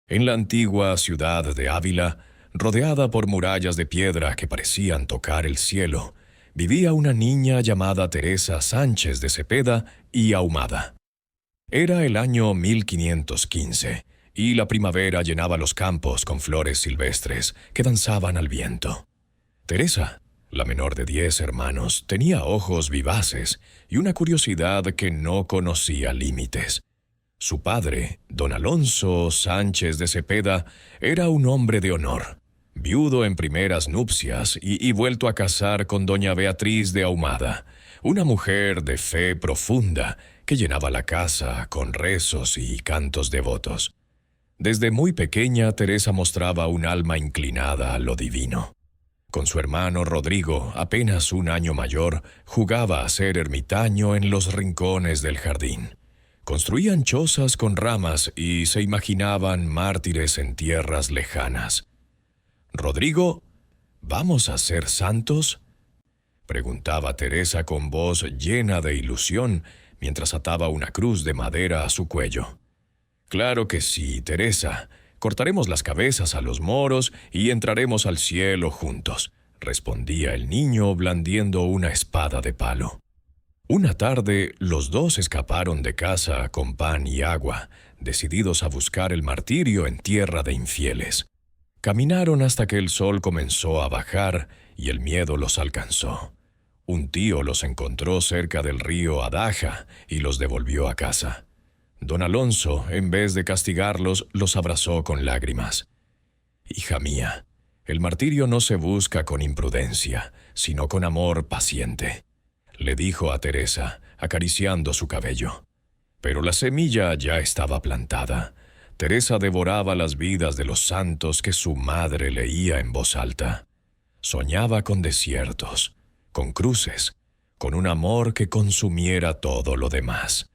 En la antigua ciudad de Ávila, rodeada por murallas de piedra que parecían tocar el cielo, vivía una niña llamada Teresa Sánchez de Cepeda y Ahumada. Era el año 1515, y la primavera llenaba los campos con flores silvestres que danzaban al viento. Teresa, la menor de 10 hermanos, tenía ojos vivaces y una curiosidad que no conocía límites. Su padre, don Alonso Sánchez de Cepeda, era un hombre de honor, viudo en primeras nupcias y vuelto a casar con doña Beatriz de Ahumada, una mujer de fe profunda que llenaba la casa con rezos y cantos devotos. Desde muy pequeña, Teresa mostraba un alma inclinada a lo divino. Con su hermano Rodrigo, apenas un año mayor, jugaba a ser ermitaño en los rincones del jardín. Construían chozas con ramas y se imaginaban mártires en tierras lejanas. «Rodrigo, ¿vamos a ser santos?», preguntaba Teresa con voz llena de ilusión mientras ataba una cruz de madera a su cuello. «Claro que sí, Teresa. Cortaremos las cabezas a los moros y entraremos al cielo juntos», respondía el niño blandiendo una espada de palo. Una tarde, los dos escaparon de casa con pan y agua, decididos a buscar el martirio en tierra de infieles. Caminaron hasta que el sol comenzó a bajar y el miedo los alcanzó. Un tío los encontró cerca del río Adaja y los devolvió a casa. Don Alonso, en vez de castigarlos, los abrazó con lágrimas. «Hija mía, el martirio no se busca con imprudencia, sino con amor paciente», le dijo a Teresa, acariciando su cabello. Pero la semilla ya estaba plantada. Teresa devoraba las vidas de los santos que su madre leía en voz alta. Soñaba con desiertos, con cruces, con un amor que consumiera todo lo demás.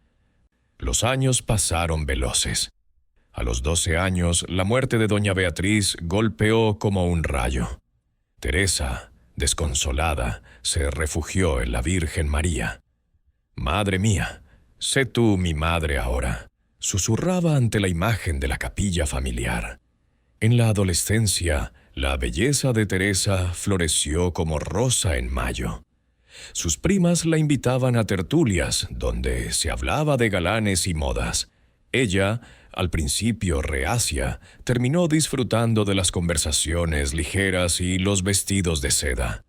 Los años pasaron veloces. A los 12 años, la muerte de doña Beatriz golpeó como un rayo. Teresa, desconsolada, se refugió en la Virgen María. «Madre mía, sé tú mi madre ahora», susurraba ante la imagen de la capilla familiar. En la adolescencia, la belleza de Teresa floreció como rosa en mayo. Sus primas la invitaban a tertulias, donde se hablaba de galanes y modas. Ella, al principio reacia, terminó disfrutando de las conversaciones ligeras y los vestidos de seda.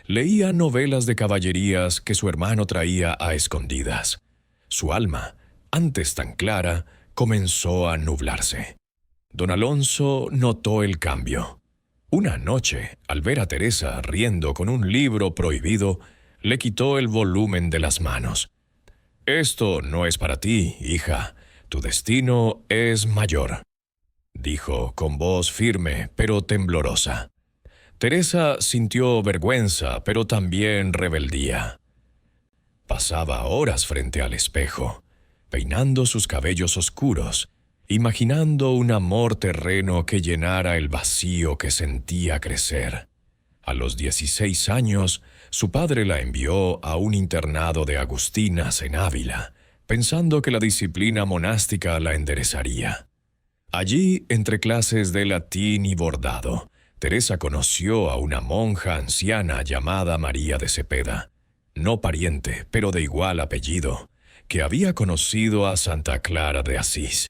Leía novelas de caballerías que su hermano traía a escondidas. Su alma, antes tan clara, comenzó a nublarse. Don Alonso notó el cambio. Una noche, al ver a Teresa riendo con un libro prohibido, le quitó el volumen de las manos. «Esto no es para ti, hija. Tu destino es mayor», dijo con voz firme pero temblorosa. Teresa sintió vergüenza, pero también rebeldía. Pasaba horas frente al espejo, peinando sus cabellos oscuros, imaginando un amor terreno que llenara el vacío que sentía crecer. A los 16 años, su padre la envió a un internado de agustinas en Ávila, pensando que la disciplina monástica la enderezaría. Allí, entre clases de latín y bordado, Teresa conoció a una monja anciana llamada María de Cepeda, no pariente, pero de igual apellido, que había conocido a Santa Clara de Asís.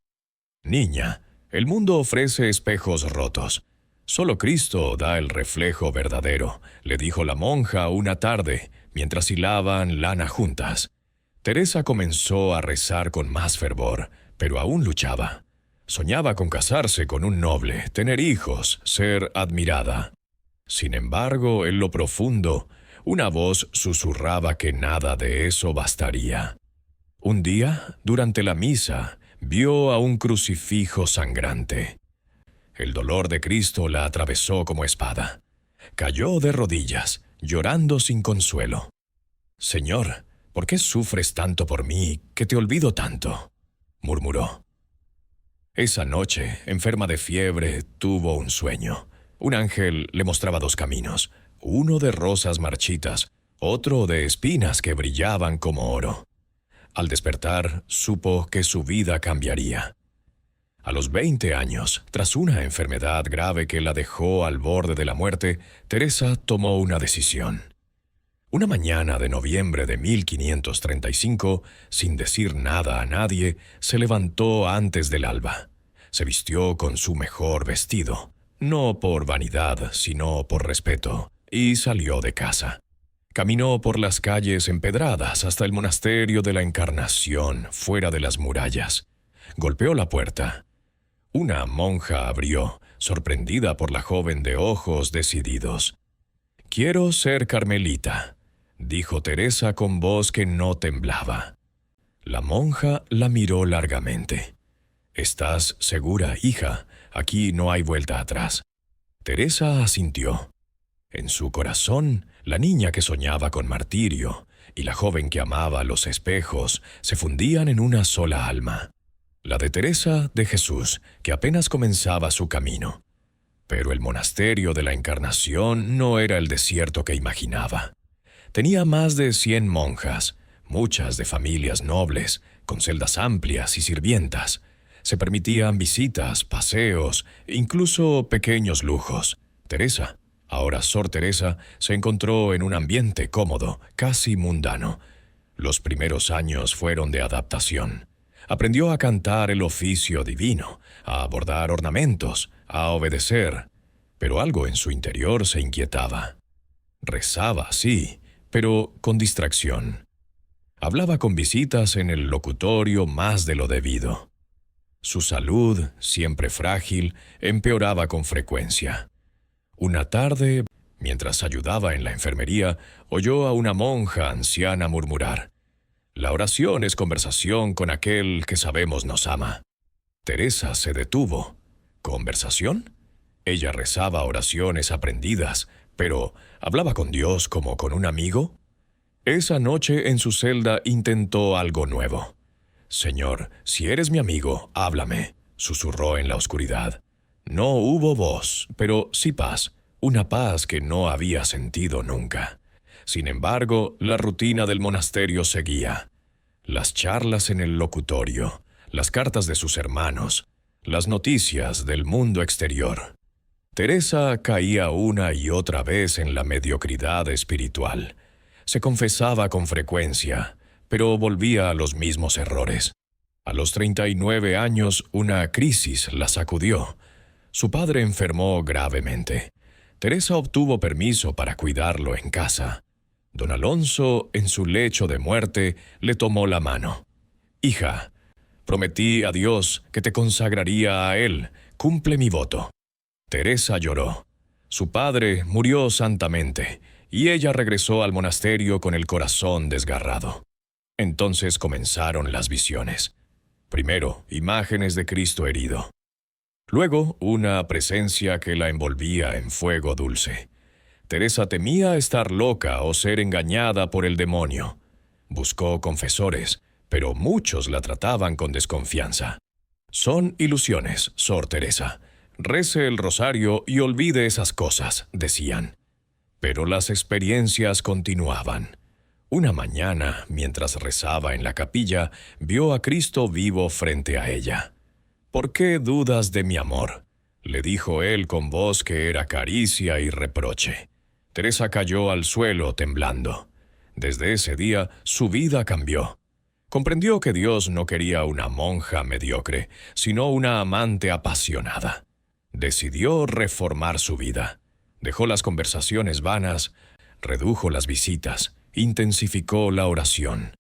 «Niña, el mundo ofrece espejos rotos. Solo Cristo da el reflejo verdadero», le dijo la monja una tarde, mientras hilaban lana juntas. Teresa comenzó a rezar con más fervor, pero aún luchaba. Soñaba con casarse con un noble, tener hijos, ser admirada. Sin embargo, en lo profundo, una voz susurraba que nada de eso bastaría. Un día, durante la misa, vio a un crucifijo sangrante. El dolor de Cristo la atravesó como espada. Cayó de rodillas, llorando sin consuelo. «Señor, ¿por qué sufres tanto por mí, que te olvido tanto?», murmuró. Esa noche, enferma de fiebre, tuvo un sueño. Un ángel le mostraba 2 caminos, uno de rosas marchitas, otro de espinas que brillaban como oro. Al despertar, supo que su vida cambiaría. A los 20 años, tras una enfermedad grave que la dejó al borde de la muerte, Teresa tomó una decisión. Una mañana de noviembre de 1535, sin decir nada a nadie, se levantó antes del alba. Se vistió con su mejor vestido, no por vanidad, sino por respeto, y salió de casa. Caminó por las calles empedradas hasta el monasterio de la Encarnación, fuera de las murallas. Golpeó la puerta. Una monja abrió, sorprendida por la joven de ojos decididos. «Quiero ser carmelita», dijo Teresa con voz que no temblaba. La monja la miró largamente. «¿Estás segura, hija? Aquí no hay vuelta atrás». Teresa asintió. En su corazón, la niña que soñaba con martirio y la joven que amaba los espejos se fundían en una sola alma. La de Teresa de Jesús, que apenas comenzaba su camino. Pero el monasterio de la Encarnación no era el desierto que imaginaba. Tenía más de 100 monjas, muchas de familias nobles, con celdas amplias y sirvientas. Se permitían visitas, paseos, incluso pequeños lujos. Teresa, ahora Sor Teresa, se encontró en un ambiente cómodo, casi mundano. Los primeros años fueron de adaptación. Aprendió a cantar el oficio divino, a bordar ornamentos, a obedecer. Pero algo en su interior se inquietaba. Rezaba, sí, pero con distracción. Hablaba con visitas en el locutorio más de lo debido. Su salud, siempre frágil, empeoraba con frecuencia. Una tarde, mientras ayudaba en la enfermería, oyó a una monja anciana murmurar: «La oración es conversación con aquel que sabemos nos ama». Teresa se detuvo. ¿Conversación? Ella rezaba oraciones aprendidas, pero ¿hablaba con Dios como con un amigo? Esa noche en su celda intentó algo nuevo. «Señor, si eres mi amigo, háblame», susurró en la oscuridad. No hubo voz, pero sí paz, una paz que no había sentido nunca. Sin embargo, la rutina del monasterio seguía. Las charlas en el locutorio, las cartas de sus hermanos, las noticias del mundo exterior. Teresa caía una y otra vez en la mediocridad espiritual. Se confesaba con frecuencia, pero volvía a los mismos errores. A los 39 años, una crisis la sacudió. Su padre enfermó gravemente. Teresa obtuvo permiso para cuidarlo en casa. Don Alonso, en su lecho de muerte, le tomó la mano. «Hija, prometí a Dios que te consagraría a Él. Cumple mi voto». Teresa lloró. Su padre murió santamente, y ella regresó al monasterio con el corazón desgarrado. Entonces comenzaron las visiones. Primero, imágenes de Cristo herido. Luego, una presencia que la envolvía en fuego dulce. Teresa temía estar loca o ser engañada por el demonio. Buscó confesores, pero muchos la trataban con desconfianza. «Son ilusiones, Sor Teresa. Rece el rosario y olvide esas cosas», decían. Pero las experiencias continuaban. Una mañana, mientras rezaba en la capilla, vio a Cristo vivo frente a ella. «¿Por qué dudas de mi amor?», le dijo él con voz que era caricia y reproche. Teresa cayó al suelo temblando. Desde ese día, su vida cambió. Comprendió que Dios no quería una monja mediocre, sino una amante apasionada. Decidió reformar su vida. Dejó las conversaciones vanas, redujo las visitas, intensificó la oración.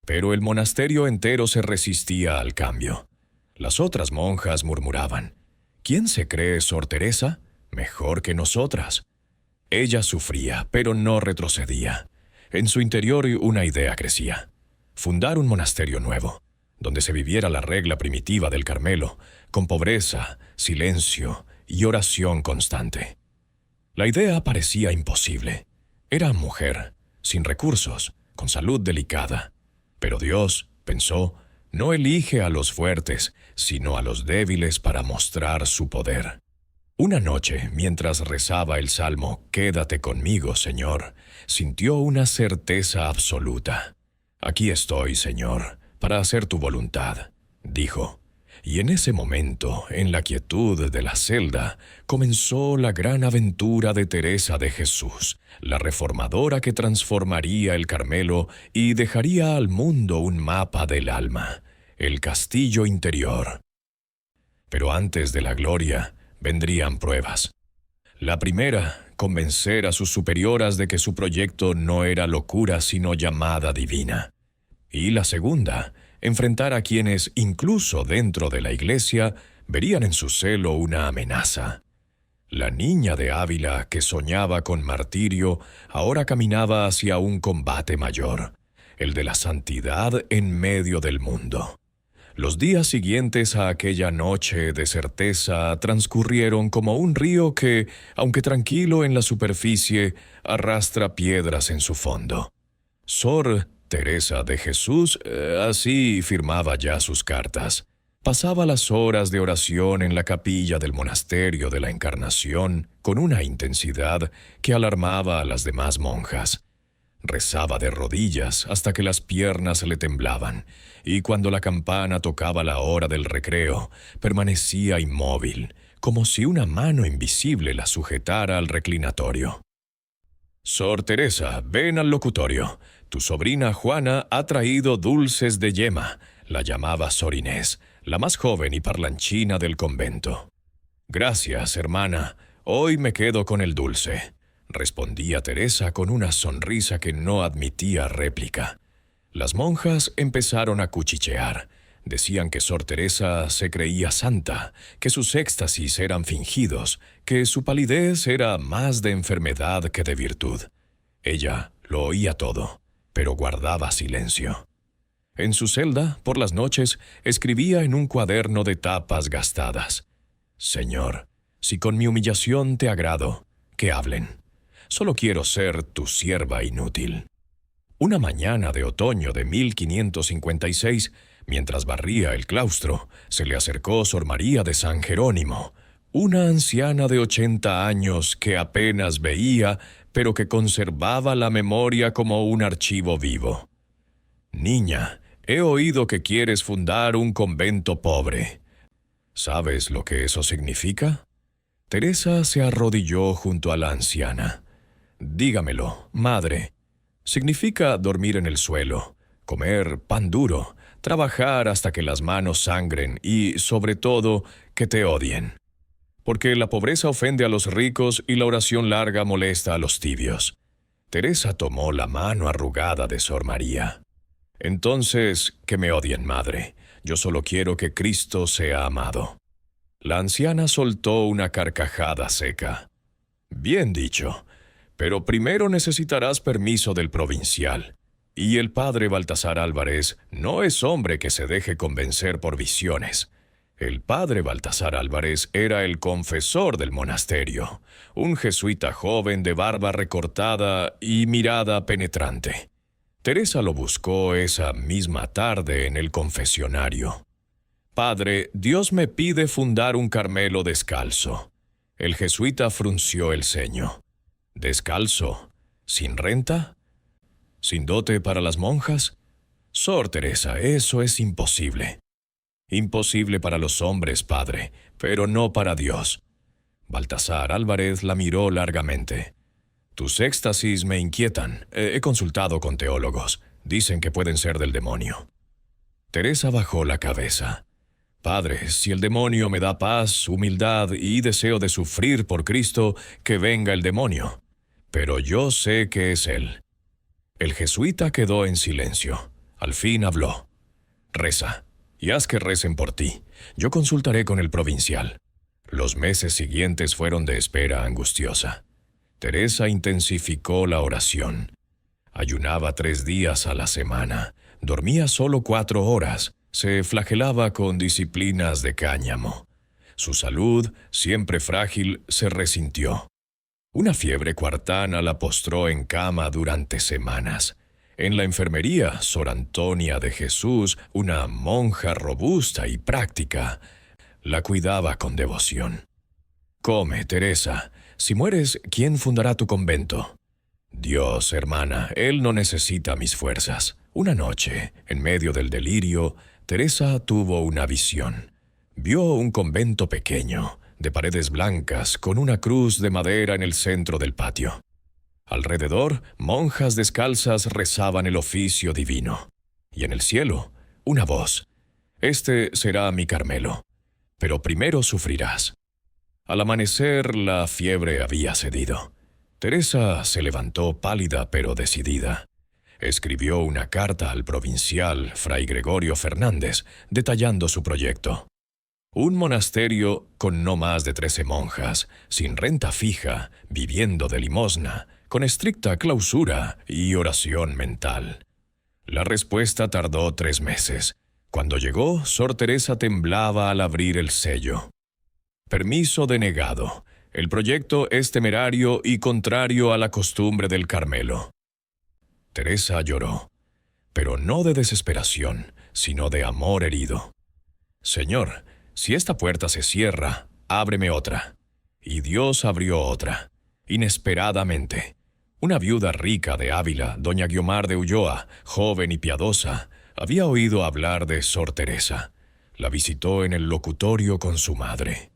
Pero el monasterio entero se resistía al cambio. Las otras monjas murmuraban: «¿Quién se cree Sor Teresa? Mejor que nosotras». Ella sufría, pero no retrocedía. En su interior una idea crecía: fundar un monasterio nuevo, donde se viviera la regla primitiva del Carmelo, con pobreza, silencio y oración constante. La idea parecía imposible. Era mujer, sin recursos, con salud delicada. Pero Dios, pensó, no elige a los fuertes, sino a los débiles para mostrar su poder. Una noche, mientras rezaba el salmo «Quédate conmigo, Señor», sintió una certeza absoluta. «Aquí estoy, Señor, para hacer tu voluntad», dijo. Y en ese momento, en la quietud de la celda, comenzó la gran aventura de Teresa de Jesús, la reformadora que transformaría el Carmelo y dejaría al mundo un mapa del alma, el castillo interior. Pero antes de la gloria, vendrían pruebas. La primera, convencer a sus superioras de que su proyecto no era locura sino llamada divina. Y la segunda, enfrentar a quienes, incluso dentro de la iglesia, verían en su celo una amenaza. La niña de Ávila, que soñaba con martirio, ahora caminaba hacia un combate mayor, el de la santidad en medio del mundo. Los días siguientes a aquella noche de certeza transcurrieron como un río que, aunque tranquilo en la superficie, arrastra piedras en su fondo. Sor Teresa de Jesús, así firmaba ya sus cartas. Pasaba las horas de oración en la capilla del monasterio de la Encarnación con una intensidad que alarmaba a las demás monjas. Rezaba de rodillas hasta que las piernas le temblaban, y cuando la campana tocaba la hora del recreo, permanecía inmóvil, como si una mano invisible la sujetara al reclinatorio. «Sor Teresa, ven al locutorio. Tu sobrina Juana ha traído dulces de yema», la llamaba Sor Inés, la más joven y parlanchina del convento. «Gracias, hermana. Hoy me quedo con el dulce», respondía Teresa con una sonrisa que no admitía réplica. Las monjas empezaron a cuchichear. Decían que Sor Teresa se creía santa, que sus éxtasis eran fingidos, que su palidez era más de enfermedad que de virtud. Ella lo oía todo, pero guardaba silencio. En su celda, por las noches, escribía en un cuaderno de tapas gastadas: «Señor, si con mi humillación te agrado, que hablen. Solo quiero ser tu sierva inútil». Una mañana de otoño de 1556, mientras barría el claustro, se le acercó Sor María de San Jerónimo, una anciana de 80 años que apenas veía, pero que conservaba la memoria como un archivo vivo. «Niña, he oído que quieres fundar un convento pobre. ¿Sabes lo que eso significa?» Teresa se arrodilló junto a la anciana. «Dígamelo, madre. Significa dormir en el suelo, comer pan duro, trabajar hasta que las manos sangren y, sobre todo, que te odien. Porque la pobreza ofende a los ricos y la oración larga molesta a los tibios». Teresa tomó la mano arrugada de Sor María. «Entonces, que me odien, madre. Yo solo quiero que Cristo sea amado». La anciana soltó una carcajada seca. «Bien dicho. Pero primero necesitarás permiso del provincial. Y el padre Baltasar Álvarez no es hombre que se deje convencer por visiones. El padre Baltasar Álvarez era el confesor del monasterio, un jesuita joven de barba recortada y mirada penetrante. Teresa lo buscó esa misma tarde en el confesionario. «Padre, Dios me pide fundar un Carmelo descalzo». El jesuita frunció el ceño. «¿Descalzo? ¿Sin renta? ¿Sin dote para las monjas? Sor Teresa, eso es imposible». «Imposible para los hombres, padre, pero no para Dios». Baltasar Álvarez la miró largamente. «Tus éxtasis me inquietan. He consultado con teólogos. Dicen que pueden ser del demonio». Teresa bajó la cabeza. «Padre, si el demonio me da paz, humildad y deseo de sufrir por Cristo, que venga el demonio. Pero yo sé que es Él». El jesuita quedó en silencio. Al fin habló. «Reza, y haz que recen por ti. Yo consultaré con el provincial». Los meses siguientes fueron de espera angustiosa. Teresa intensificó la oración. Ayunaba 3 días a la semana. Dormía solo 4 horas. Se flagelaba con disciplinas de cáñamo. Su salud, siempre frágil, se resintió. Una fiebre cuartana la postró en cama durante semanas. En la enfermería, Sor Antonia de Jesús, una monja robusta y práctica, la cuidaba con devoción. «Come, Teresa. Si mueres, ¿quién fundará tu convento?» «Dios, hermana, Él no necesita mis fuerzas». Una noche, en medio del delirio, Teresa tuvo una visión. Vio un convento pequeño, de paredes blancas, con una cruz de madera en el centro del patio. Alrededor, monjas descalzas rezaban el oficio divino. Y en el cielo, una voz: «Este será mi Carmelo, pero primero sufrirás». Al amanecer, la fiebre había cedido. Teresa se levantó pálida pero decidida. Escribió una carta al provincial, Fray Gregorio Fernández, detallando su proyecto. Un monasterio con no más de 13 monjas, sin renta fija, viviendo de limosna, con estricta clausura y oración mental. La respuesta tardó 3 meses. Cuando llegó, Sor Teresa temblaba al abrir el sello. Permiso denegado. El proyecto es temerario y contrario a la costumbre del Carmelo. Teresa lloró, pero no de desesperación, sino de amor herido. «Señor, si esta puerta se cierra, ábreme otra». Y Dios abrió otra, inesperadamente. Una viuda rica de Ávila, doña Guiomar de Ulloa, joven y piadosa, había oído hablar de Sor Teresa. La visitó en el locutorio con su madre.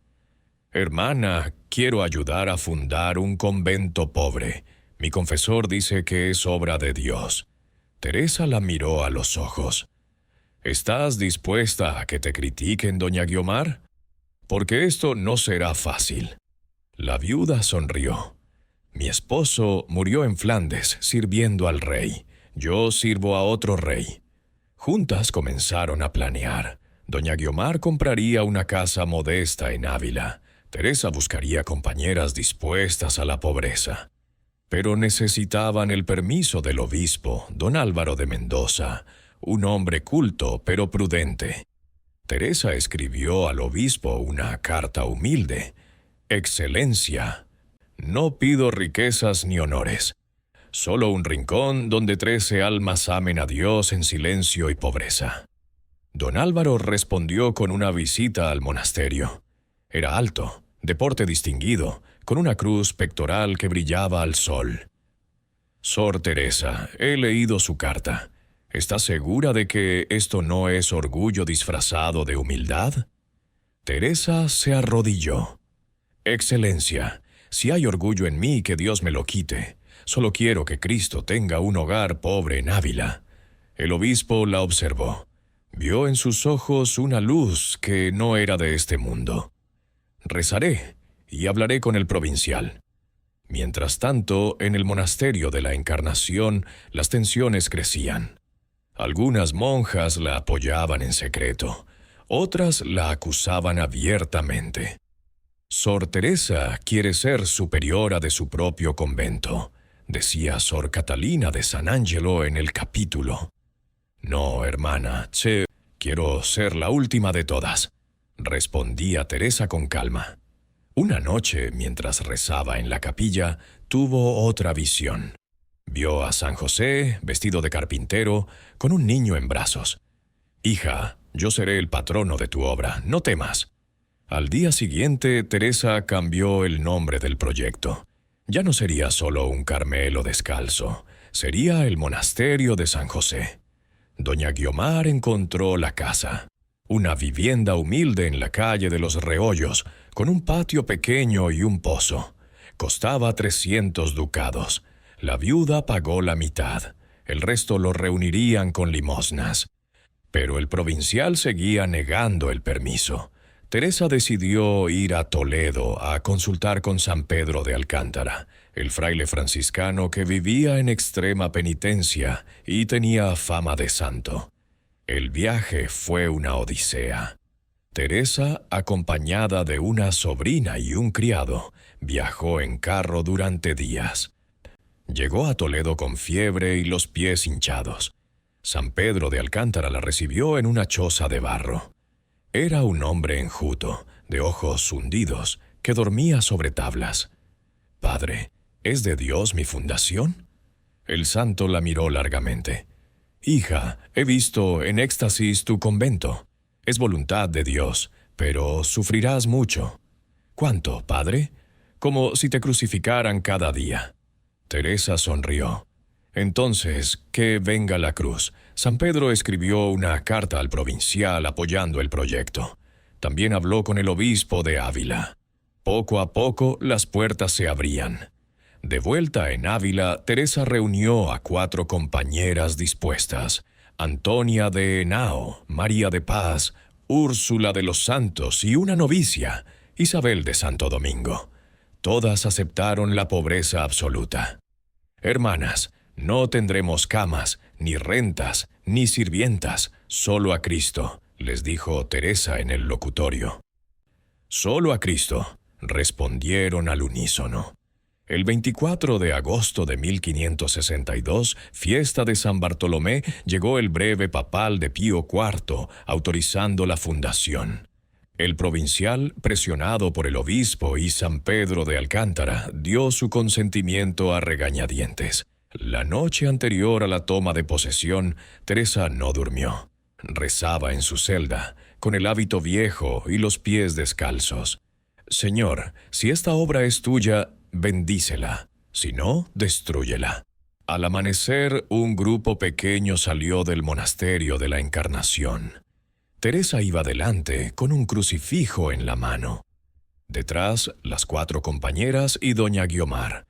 «Hermana, quiero ayudar a fundar un convento pobre. Mi confesor dice que es obra de Dios». Teresa la miró a los ojos. «¿Estás dispuesta a que te critiquen, doña Guiomar? Porque esto no será fácil». La viuda sonrió. «Mi esposo murió en Flandes sirviendo al rey. Yo sirvo a otro rey». Juntas comenzaron a planear. Doña Guiomar compraría una casa modesta en Ávila. Teresa buscaría compañeras dispuestas a la pobreza. Pero necesitaban el permiso del obispo, don Álvaro de Mendoza, un hombre culto pero prudente. Teresa escribió al obispo una carta humilde. «Excelencia, no pido riquezas ni honores, solo un rincón donde 13 almas amen a Dios en silencio y pobreza». Don Álvaro respondió con una visita al monasterio. Era alto, de porte distinguido, con una cruz pectoral que brillaba al sol. «Sor Teresa, he leído su carta. ¿Está segura de que esto no es orgullo disfrazado de humildad?» Teresa se arrodilló. «Excelencia, si hay orgullo en mí, que Dios me lo quite. Solo quiero que Cristo tenga un hogar pobre en Ávila». El obispo la observó. Vio en sus ojos una luz que no era de este mundo. «Rezaré y hablaré con el provincial». Mientras tanto, en el monasterio de la Encarnación, las tensiones crecían. Algunas monjas la apoyaban en secreto, otras la acusaban abiertamente. «Sor Teresa quiere ser superiora de su propio convento», decía Sor Catalina de San Angelo en el capítulo. «No, hermana, quiero ser la última de todas», respondía Teresa con calma. Una noche, mientras rezaba en la capilla, tuvo otra visión. Vio a San José, vestido de carpintero, con un niño en brazos. «Hija, yo seré el patrono de tu obra, no temas». Al día siguiente, Teresa cambió el nombre del proyecto. Ya no sería solo un Carmelo descalzo, sería el monasterio de San José. Doña Guiomar encontró la casa. Una vivienda humilde en la calle de los Reollos, con un patio pequeño y un pozo. Costaba 300 ducados. La viuda pagó la mitad. El resto lo reunirían con limosnas. Pero el provincial seguía negando el permiso. Teresa decidió ir a Toledo a consultar con San Pedro de Alcántara, el fraile franciscano que vivía en extrema penitencia y tenía fama de santo. El viaje fue una odisea. Teresa, acompañada de una sobrina y un criado, viajó en carro durante días. Llegó a Toledo con fiebre y los pies hinchados. San Pedro de Alcántara la recibió en una choza de barro. Era un hombre enjuto, de ojos hundidos, que dormía sobre tablas. «Padre, ¿es de Dios mi fundación?». El santo la miró largamente. «Hija, he visto en éxtasis tu convento. Es voluntad de Dios, pero sufrirás mucho». «¿Cuánto, padre?». «Como si te crucificaran cada día». Teresa sonrió. «Entonces, que venga la cruz». San Pedro escribió una carta al provincial apoyando el proyecto. También habló con el obispo de Ávila. Poco a poco las puertas se abrían. De vuelta en Ávila, Teresa reunió a 4 compañeras dispuestas: Antonia de Henao, María de Paz, Úrsula de los Santos y una novicia, Isabel de Santo Domingo. Todas aceptaron la pobreza absoluta. «Hermanas, no tendremos camas, ni rentas, ni sirvientas, solo a Cristo», les dijo Teresa en el locutorio. «Solo a Cristo», respondieron al unísono. El 24 de agosto de 1562, fiesta de San Bartolomé, llegó el breve papal de Pío IV, autorizando la fundación. El provincial, presionado por el obispo y San Pedro de Alcántara, dio su consentimiento a regañadientes. La noche anterior a la toma de posesión, Teresa no durmió. Rezaba en su celda, con el hábito viejo y los pies descalzos. «Señor, si esta obra es tuya, bendícela, si no, destrúyela». Al amanecer, un grupo pequeño salió del monasterio de la Encarnación. Teresa iba delante, con un crucifijo en la mano. Detrás, las 4 compañeras y doña Guiomar.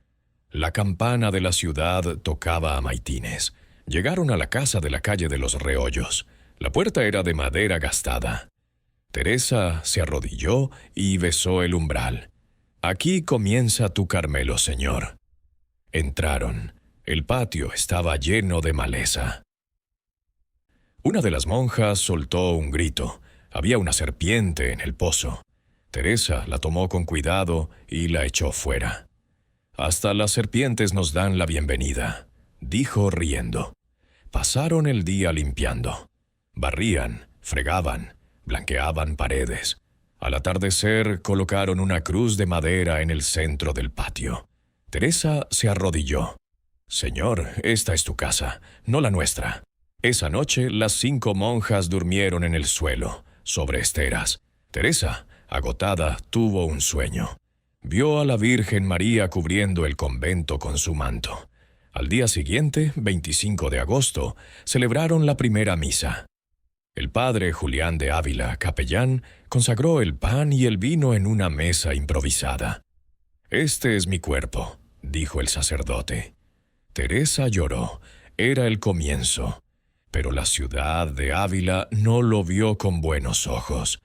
La campana de la ciudad tocaba a maitines. Llegaron a la casa de la calle de los Reollos. La puerta era de madera gastada. Teresa se arrodilló y besó el umbral. «Aquí comienza tu Carmelo, Señor». Entraron. El patio estaba lleno de maleza. Una de las monjas soltó un grito. Había una serpiente en el pozo. Teresa la tomó con cuidado y la echó fuera. «Hasta las serpientes nos dan la bienvenida», dijo riendo. Pasaron el día limpiando. Barrían, fregaban, blanqueaban paredes. Al atardecer colocaron una cruz de madera en el centro del patio. Teresa se arrodilló. «Señor, esta es tu casa, no la nuestra». Esa noche las 5 monjas durmieron en el suelo, sobre esteras. Teresa, agotada, tuvo un sueño. Vio a la Virgen María cubriendo el convento con su manto. Al día siguiente, 25 de agosto, celebraron la primera misa. El padre Julián de Ávila, capellán, consagró el pan y el vino en una mesa improvisada. «Este es mi cuerpo», dijo el sacerdote. Teresa lloró. Era el comienzo. Pero la ciudad de Ávila no lo vio con buenos ojos.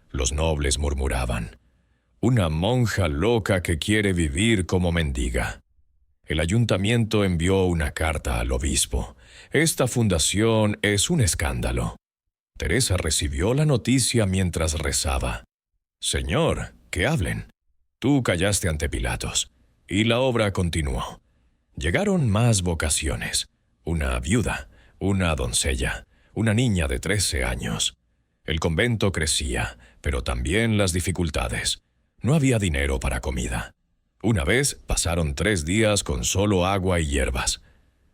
Los nobles murmuraban: «Una monja loca que quiere vivir como mendiga». El ayuntamiento envió una carta al obispo. «Esta fundación es un escándalo». Teresa recibió la noticia mientras rezaba. «Señor, que hablen». Tú callaste ante Pilatos. Y la obra continuó. Llegaron más vocaciones. Una viuda, una doncella, una niña de 13 años. El convento crecía, pero también las dificultades. No había dinero para comida. Una vez pasaron 3 días con solo agua y hierbas.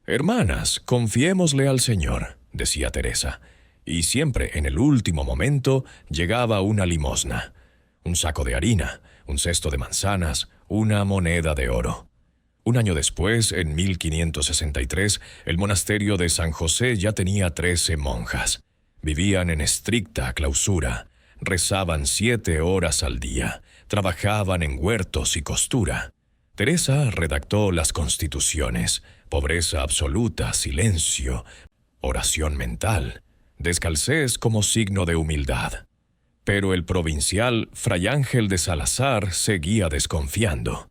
«Hermanas, confiémosle al Señor», decía Teresa. Y siempre en el último momento llegaba una limosna. Un saco de harina, un cesto de manzanas, una moneda de oro. Un año después, en 1563, el monasterio de San José ya tenía 13 monjas. Vivían en estricta clausura, rezaban 7 horas al día, trabajaban en huertos y costura. Teresa redactó las constituciones: pobreza absoluta, silencio, oración mental, descalcez como signo de humildad. Pero el provincial, Fray Ángel de Salazar, seguía desconfiando.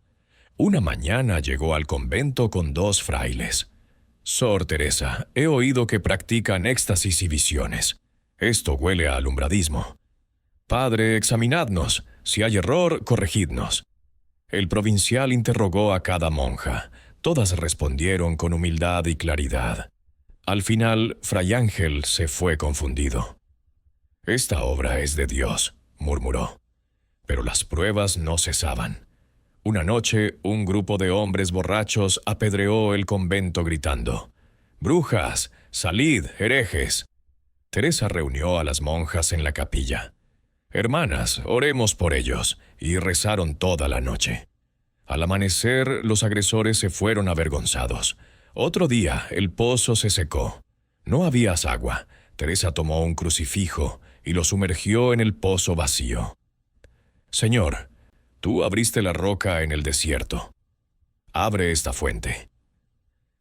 Una mañana llegó al convento con 2 frailes. «Sor Teresa, he oído que practican éxtasis y visiones. Esto huele a alumbradismo. Padre, examinadnos. Si hay error, corregidnos». El provincial interrogó a cada monja. Todas respondieron con humildad y claridad. Al final, Fray Ángel se fue confundido. «Esta obra es de Dios», murmuró. Pero las pruebas no cesaban. Una noche, un grupo de hombres borrachos apedreó el convento gritando: «¡Brujas! ¡Salid, herejes!». Teresa reunió a las monjas en la capilla. «Hermanas, oremos por ellos», y rezaron toda la noche. Al amanecer, los agresores se fueron avergonzados. Otro día, el pozo se secó. No había agua. Teresa tomó un crucifijo y lo sumergió en el pozo vacío. «Señor, tú abriste la roca en el desierto. Abre esta fuente».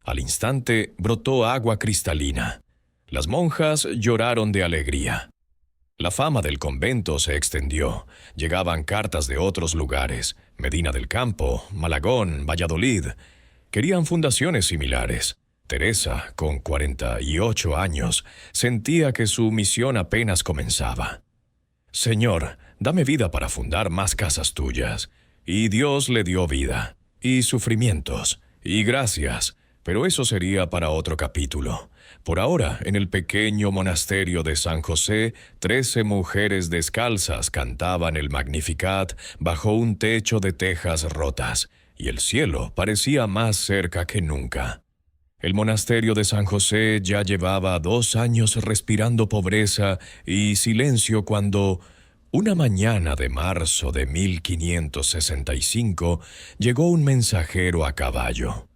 Al instante brotó agua cristalina. Las monjas lloraron de alegría. La fama del convento se extendió. Llegaban cartas de otros lugares: Medina del Campo, Malagón, Valladolid. Querían fundaciones similares. Teresa, con 48 años, sentía que su misión apenas comenzaba. «Señor, dame vida para fundar más casas tuyas». Y Dios le dio vida, y sufrimientos, y gracias, pero eso sería para otro capítulo. Por ahora, en el pequeño monasterio de San José, 13 mujeres descalzas cantaban el Magnificat bajo un techo de tejas rotas, y el cielo parecía más cerca que nunca. El monasterio de San José ya llevaba 2 años respirando pobreza y silencio cuando, una mañana de marzo de 1565, llegó un mensajero a caballo.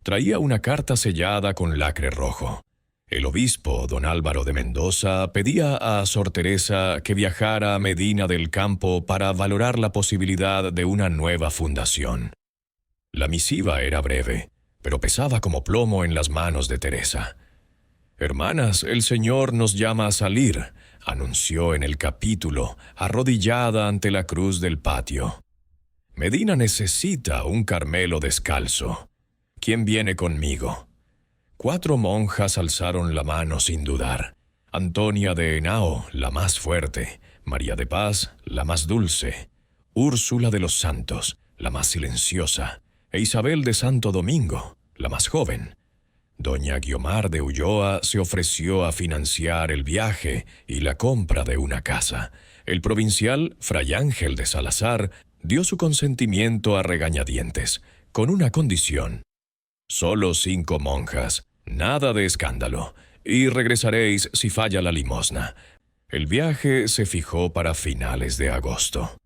Traía una carta sellada con lacre rojo. El obispo, don Álvaro de Mendoza, pedía a Sor Teresa que viajara a Medina del Campo para valorar la posibilidad de una nueva fundación. La misiva era breve, pero pesaba como plomo en las manos de Teresa. «Hermanas, el Señor nos llama a salir», anunció en el capítulo, arrodillada ante la cruz del patio. «Medina necesita un Carmelo descalzo. ¿Quién viene conmigo?» 4 monjas alzaron la mano sin dudar. Antonia de Henao, la más fuerte; María de Paz, la más dulce; Úrsula de los Santos, la más silenciosa; e Isabel de Santo Domingo, la más joven. Doña Guiomar de Ulloa se ofreció a financiar el viaje y la compra de una casa. El provincial, Fray Ángel de Salazar, dio su consentimiento a regañadientes, con una condición: «Solo 5 monjas, nada de escándalo, y regresaréis si falla la limosna». El viaje se fijó para finales de agosto.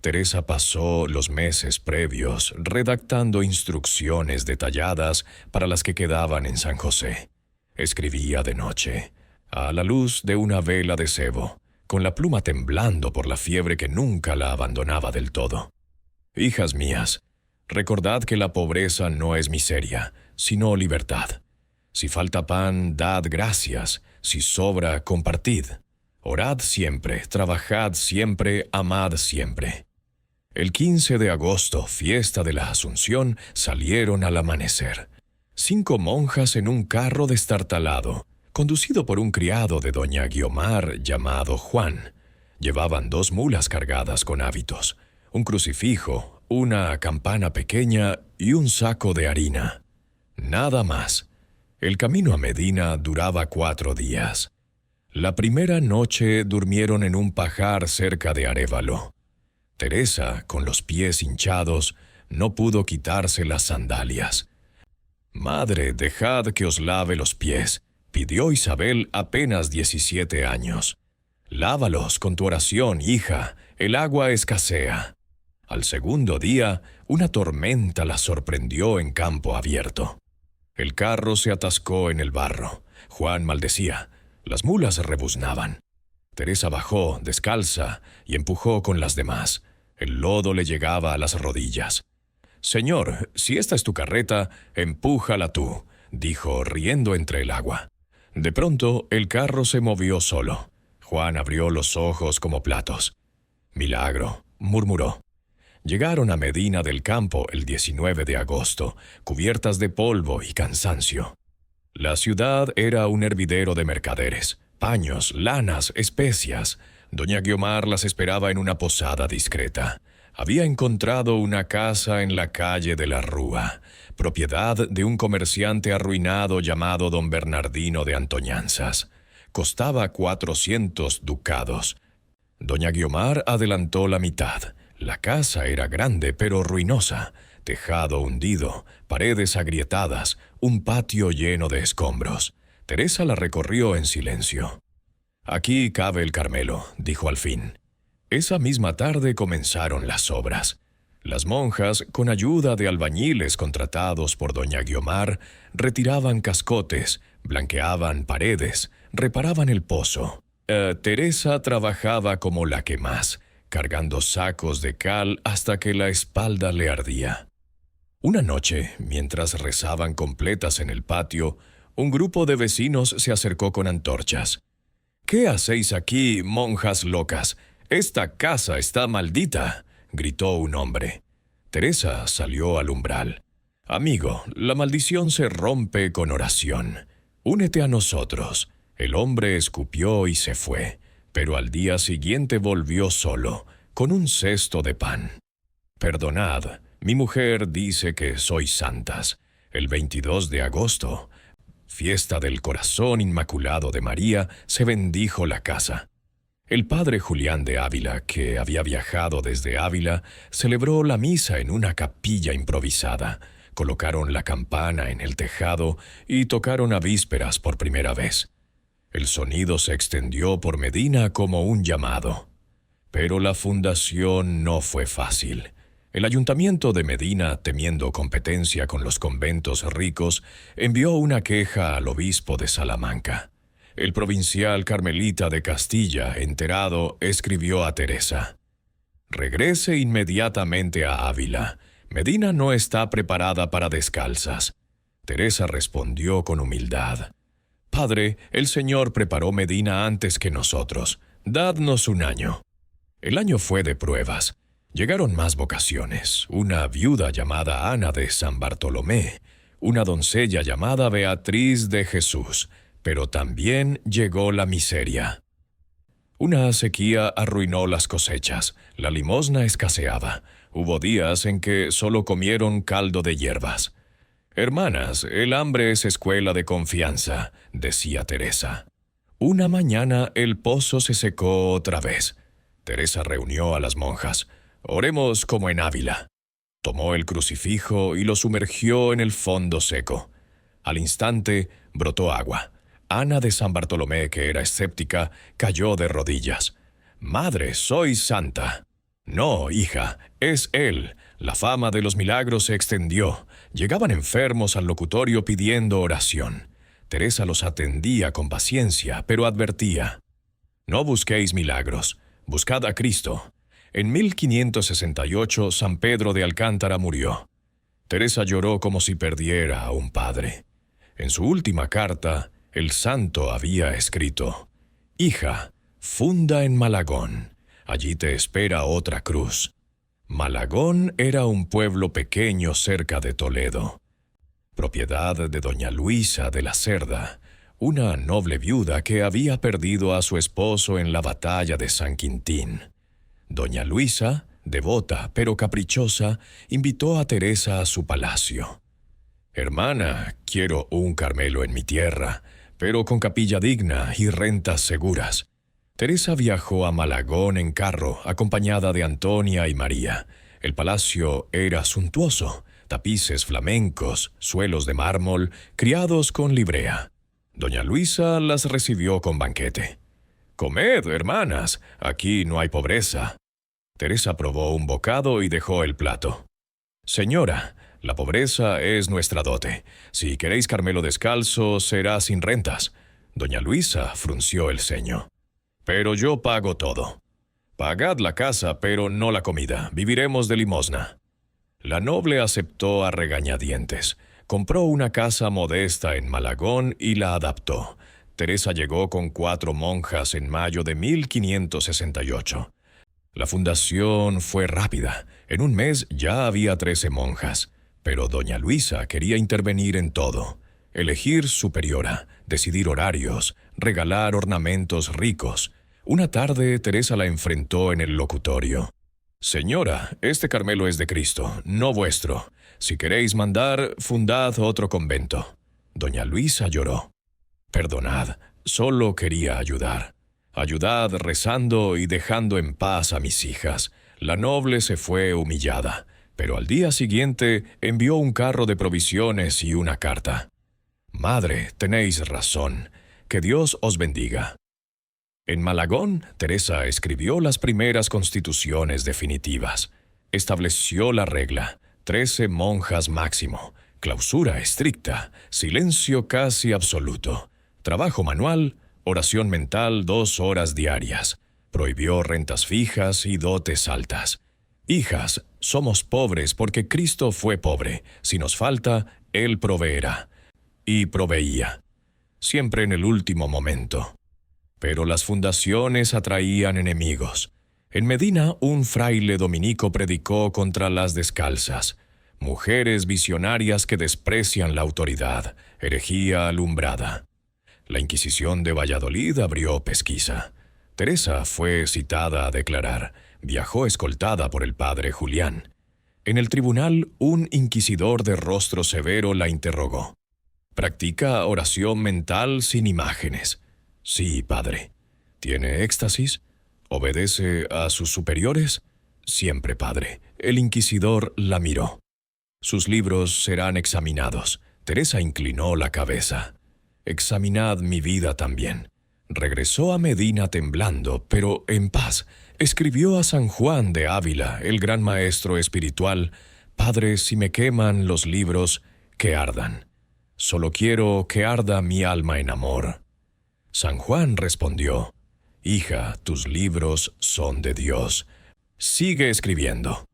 Teresa pasó los meses previos redactando instrucciones detalladas para las que quedaban en San José. Escribía de noche, a la luz de una vela de sebo, con la pluma temblando por la fiebre que nunca la abandonaba del todo. «Hijas mías, recordad que la pobreza no es miseria, sino libertad. Si falta pan, dad gracias; si sobra, compartid. Orad siempre, trabajad siempre, amad siempre». El 15 de agosto, fiesta de la Asunción, salieron al amanecer. 5 monjas en un carro destartalado, conducido por un criado de doña Guiomar llamado Juan. Llevaban 2 mulas cargadas con hábitos, un crucifijo, una campana pequeña y un saco de harina. Nada más. El camino a Medina duraba 4 días. La primera noche durmieron en un pajar cerca de Arévalo. Teresa, con los pies hinchados, no pudo quitarse las sandalias. «Madre, dejad que os lave los pies», pidió Isabel, apenas 17 años. «Lávalos con tu oración, hija, el agua escasea». Al segundo día, una tormenta la sorprendió en campo abierto. El carro se atascó en el barro. Juan maldecía. Las mulas rebuznaban. Teresa bajó, descalza, y empujó con las demás. El lodo le llegaba a las rodillas. «Señor, si esta es tu carreta, empújala tú», dijo, riendo entre el agua. De pronto, el carro se movió solo. Juan abrió los ojos como platos. «Milagro», murmuró. Llegaron a Medina del Campo el 19 de agosto, cubiertas de polvo y cansancio. La ciudad era un hervidero de mercaderes, paños, lanas, especias. Doña Guiomar las esperaba en una posada discreta. Había encontrado una casa en la calle de la Rúa, propiedad de un comerciante arruinado llamado don Bernardino de Antoñanzas. Costaba 400 ducados. Doña Guiomar adelantó la mitad. La casa era grande pero ruinosa, tejado hundido, paredes agrietadas, un patio lleno de escombros. Teresa la recorrió en silencio. «Aquí cabe el Carmelo», dijo al fin. Esa misma tarde comenzaron las obras. Las monjas, con ayuda de albañiles contratados por doña Guiomar, retiraban cascotes, blanqueaban paredes, reparaban el pozo. Teresa trabajaba como la que más, cargando sacos de cal hasta que la espalda le ardía. Una noche, mientras rezaban completas en el patio, un grupo de vecinos se acercó con antorchas. «¿Qué hacéis aquí, monjas locas? Esta casa está maldita», gritó un hombre. Teresa salió al umbral. «Amigo, la maldición se rompe con oración. Únete a nosotros». El hombre escupió y se fue, pero al día siguiente volvió solo, con un cesto de pan. «Perdonad, mi mujer dice que sois santas. El 22 de agosto, fiesta del Corazón Inmaculado de María, se bendijo la casa». El padre Julián de Ávila, que había viajado desde Ávila, celebró la misa en una capilla improvisada. Colocaron la campana en el tejado y tocaron a vísperas por primera vez. El sonido se extendió por Medina como un llamado. Pero la fundación no fue fácil. El ayuntamiento de Medina, temiendo competencia con los conventos ricos, envió una queja al obispo de Salamanca. El provincial carmelita de Castilla, enterado, escribió a Teresa: «Regrese inmediatamente a Ávila. Medina no está preparada para descalzas». Teresa respondió con humildad: «Padre, el Señor preparó Medina antes que nosotros. Dadnos un año». El año fue de pruebas. Llegaron más vocaciones, una viuda llamada Ana de San Bartolomé, una doncella llamada Beatriz de Jesús, pero también llegó la miseria. Una sequía arruinó las cosechas, la limosna escaseaba. Hubo días en que solo comieron caldo de hierbas. «Hermanas, el hambre es escuela de confianza», decía Teresa. Una mañana el pozo se secó otra vez. Teresa reunió a las monjas. «Oremos como en Ávila». Tomó el crucifijo y lo sumergió en el fondo seco. Al instante brotó agua. Ana de San Bartolomé, que era escéptica, cayó de rodillas. «Madre, soy santa». «No, hija, es él». La fama de los milagros se extendió. Llegaban enfermos al locutorio pidiendo oración. Teresa los atendía con paciencia, pero advertía: «No busquéis milagros, buscad a Cristo». En 1568, San Pedro de Alcántara murió. Teresa lloró como si perdiera a un padre. En su última carta, el santo había escrito: «Hija, funda en Malagón. Allí te espera otra cruz». Malagón era un pueblo pequeño cerca de Toledo, propiedad de doña Luisa de la Cerda, una noble viuda que había perdido a su esposo en la batalla de San Quintín. Doña Luisa, devota pero caprichosa, invitó a Teresa a su palacio. «Hermana, quiero un Carmelo en mi tierra, pero con capilla digna y rentas seguras». Teresa viajó a Malagón en carro, acompañada de Antonia y María. El palacio era suntuoso: tapices flamencos, suelos de mármol, criados con librea. Doña Luisa las recibió con banquete. «Comed, hermanas, aquí no hay pobreza». Teresa probó un bocado y dejó el plato. «Señora, la pobreza es nuestra dote. Si queréis Carmelo descalzo, será sin rentas». Doña Luisa frunció el ceño. «Pero yo pago todo». «Pagad la casa, pero no la comida. Viviremos de limosna». La noble aceptó a regañadientes. Compró una casa modesta en Malagón y la adaptó. Teresa llegó con 4 monjas en mayo de 1568. La fundación fue rápida. En un mes ya había 13 monjas. Pero doña Luisa quería intervenir en todo: elegir superiora, decidir horarios, regalar ornamentos ricos. Una tarde Teresa la enfrentó en el locutorio. «Señora, este Carmelo es de Cristo, no vuestro. Si queréis mandar, fundad otro convento». Doña Luisa lloró. «Perdonad, solo quería ayudar. Ayudad rezando y dejando en paz a mis hijas». La noble se fue humillada, pero al día siguiente envió un carro de provisiones y una carta. «Madre, tenéis razón. Que Dios os bendiga». En Malagón, Teresa escribió las primeras constituciones definitivas. Estableció la regla: 13 monjas máximo, clausura estricta, silencio casi absoluto, trabajo manual, Oración mental 2 horas diarias. Prohibió rentas fijas y dotes altas. Hijas, somos pobres porque Cristo fue pobre. Si nos falta, Él proveerá. Y proveía. Siempre en el último momento. Pero las fundaciones atraían enemigos. En Medina, un fraile dominico predicó contra las descalzas. Mujeres visionarias que desprecian la autoridad. Herejía alumbrada. La Inquisición de Valladolid abrió pesquisa. Teresa fue citada a declarar. Viajó escoltada por el padre Julián. En el tribunal, un inquisidor de rostro severo la interrogó. ¿Practica oración mental sin imágenes? Sí, padre. ¿Tiene éxtasis? ¿Obedece a sus superiores? Siempre, padre. El inquisidor la miró. Sus libros serán examinados. Teresa inclinó la cabeza. Examinad mi vida también. Regresó a Medina temblando, pero en paz. Escribió a San Juan de Ávila, el gran maestro espiritual: Padre, si me queman los libros, que ardan. Solo quiero que arda mi alma en amor. San Juan respondió: Hija, tus libros son de Dios. Sigue escribiendo.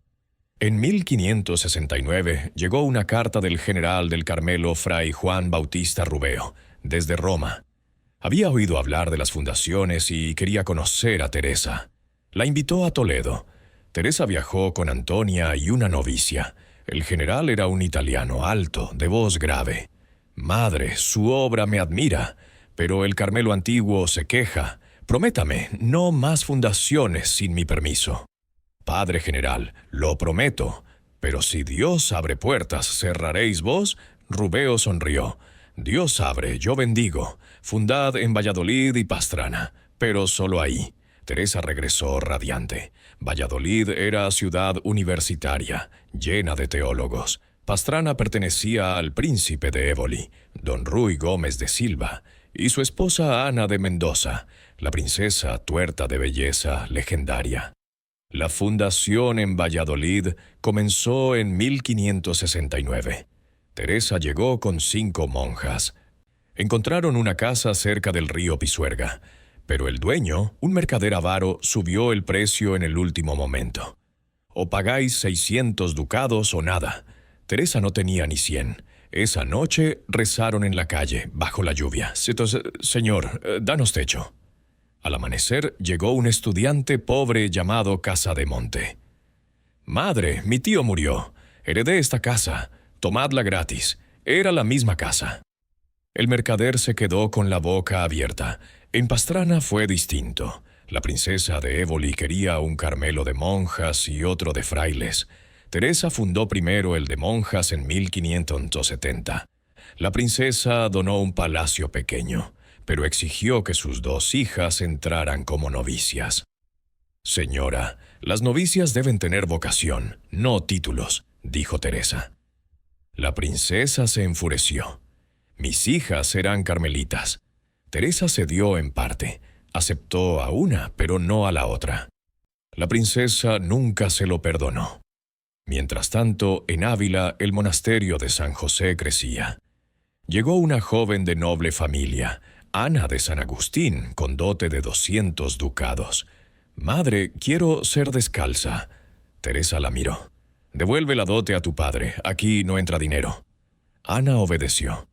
En 1569 llegó una carta del general del Carmelo Fray Juan Bautista Rubeo, desde Roma. Había oído hablar de las fundaciones y quería conocer a Teresa. La invitó a Toledo. Teresa viajó con Antonia y una novicia. El general era un italiano alto, de voz grave. Madre, su obra me admira, pero el Carmelo antiguo se queja. Prométame, no más fundaciones sin mi permiso. Padre general, lo prometo, pero si Dios abre puertas, ¿cerraréis vos? Rubeo sonrió. Dios abre, yo bendigo. Fundad en Valladolid y Pastrana, pero solo ahí. Teresa regresó radiante. Valladolid era ciudad universitaria, llena de teólogos. Pastrana pertenecía al príncipe de Éboli, don Ruy Gómez de Silva, y su esposa Ana de Mendoza, la princesa tuerta de belleza legendaria. La fundación en Valladolid comenzó en 1569. Teresa llegó con 5 monjas. Encontraron una casa cerca del río Pisuerga, pero el dueño, un mercader avaro, subió el precio en el último momento. O pagáis 600 ducados o nada. Teresa no tenía ni 100. Esa noche rezaron en la calle, bajo la lluvia. Señor, danos techo. Al amanecer llegó un estudiante pobre llamado Casademonte. Madre, mi tío murió. Heredé esta casa. Tomadla gratis. Era la misma casa. El mercader se quedó con la boca abierta. En Pastrana fue distinto. La princesa de Éboli quería un Carmelo de monjas y otro de frailes. Teresa fundó primero el de monjas en 1570. La princesa donó un palacio pequeño, pero exigió que sus 2 hijas entraran como novicias. Señora, las novicias deben tener vocación, no títulos, dijo Teresa. La princesa se enfureció. Mis hijas serán carmelitas. Teresa cedió en parte. Aceptó a una, pero no a la otra. La princesa nunca se lo perdonó. Mientras tanto, en Ávila, el monasterio de San José crecía. Llegó una joven de noble familia, Ana de San Agustín, con dote de 200 ducados. Madre, quiero ser descalza. Teresa la miró. Devuelve la dote a tu padre, aquí no entra dinero. Ana obedeció.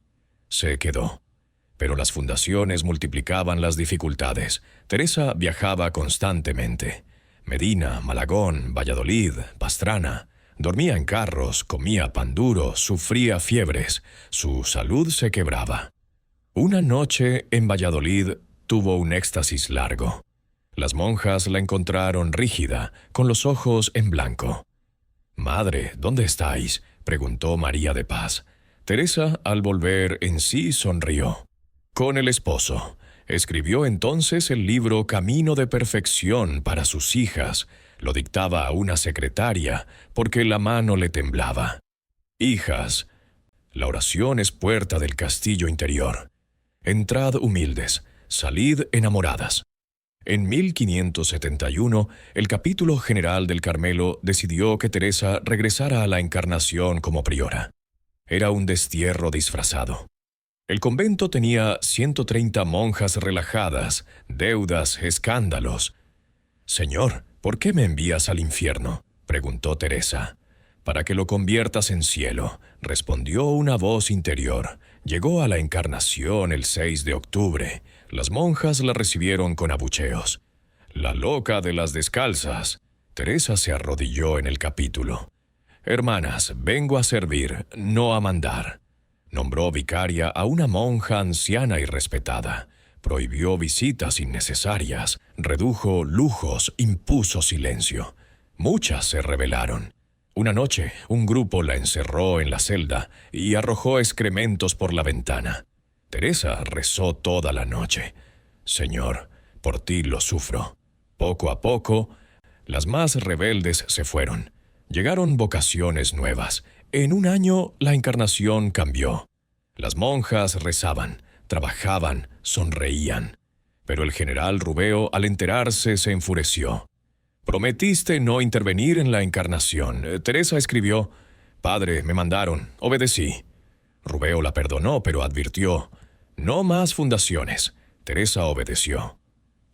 Se quedó. Pero las fundaciones multiplicaban las dificultades. Teresa viajaba constantemente. Medina, Malagón, Valladolid, Pastrana. Dormía en carros, comía pan duro, sufría fiebres. Su salud se quebraba. Una noche en Valladolid tuvo un éxtasis largo. Las monjas la encontraron rígida, con los ojos en blanco. «Madre, ¿dónde estáis?», preguntó María de Paz. Teresa, al volver en sí, sonrió. Con el esposo. Escribió entonces el libro Camino de Perfección para sus hijas. Lo dictaba a una secretaria, porque la mano le temblaba. Hijas, la oración es puerta del castillo interior. Entrad humildes, salid enamoradas. En 1571, el capítulo general del Carmelo decidió que Teresa regresara a la Encarnación como priora. Era un destierro disfrazado. El convento tenía 130 monjas relajadas, deudas, escándalos. «Señor, ¿por qué me envías al infierno?», preguntó Teresa. «Para que lo conviertas en cielo», respondió una voz interior. Llegó a la Encarnación el 6 de octubre. Las monjas la recibieron con abucheos. «La loca de las descalzas». Teresa se arrodilló en el capítulo. «Hermanas, vengo a servir, no a mandar». Nombró vicaria a una monja anciana y respetada. Prohibió visitas innecesarias, redujo lujos, impuso silencio. Muchas se rebelaron. Una noche, un grupo la encerró en la celda y arrojó excrementos por la ventana. Teresa rezó toda la noche. «Señor, por ti lo sufro». Poco a poco, las más rebeldes se fueron. Llegaron vocaciones nuevas. En un año, la Encarnación cambió. Las monjas rezaban, trabajaban, sonreían. Pero el general Rubeo, al enterarse, se enfureció. «Prometiste no intervenir en la Encarnación». Teresa escribió: «Padre, me mandaron, obedecí». Rubeo la perdonó, pero advirtió: «No más fundaciones». Teresa obedeció.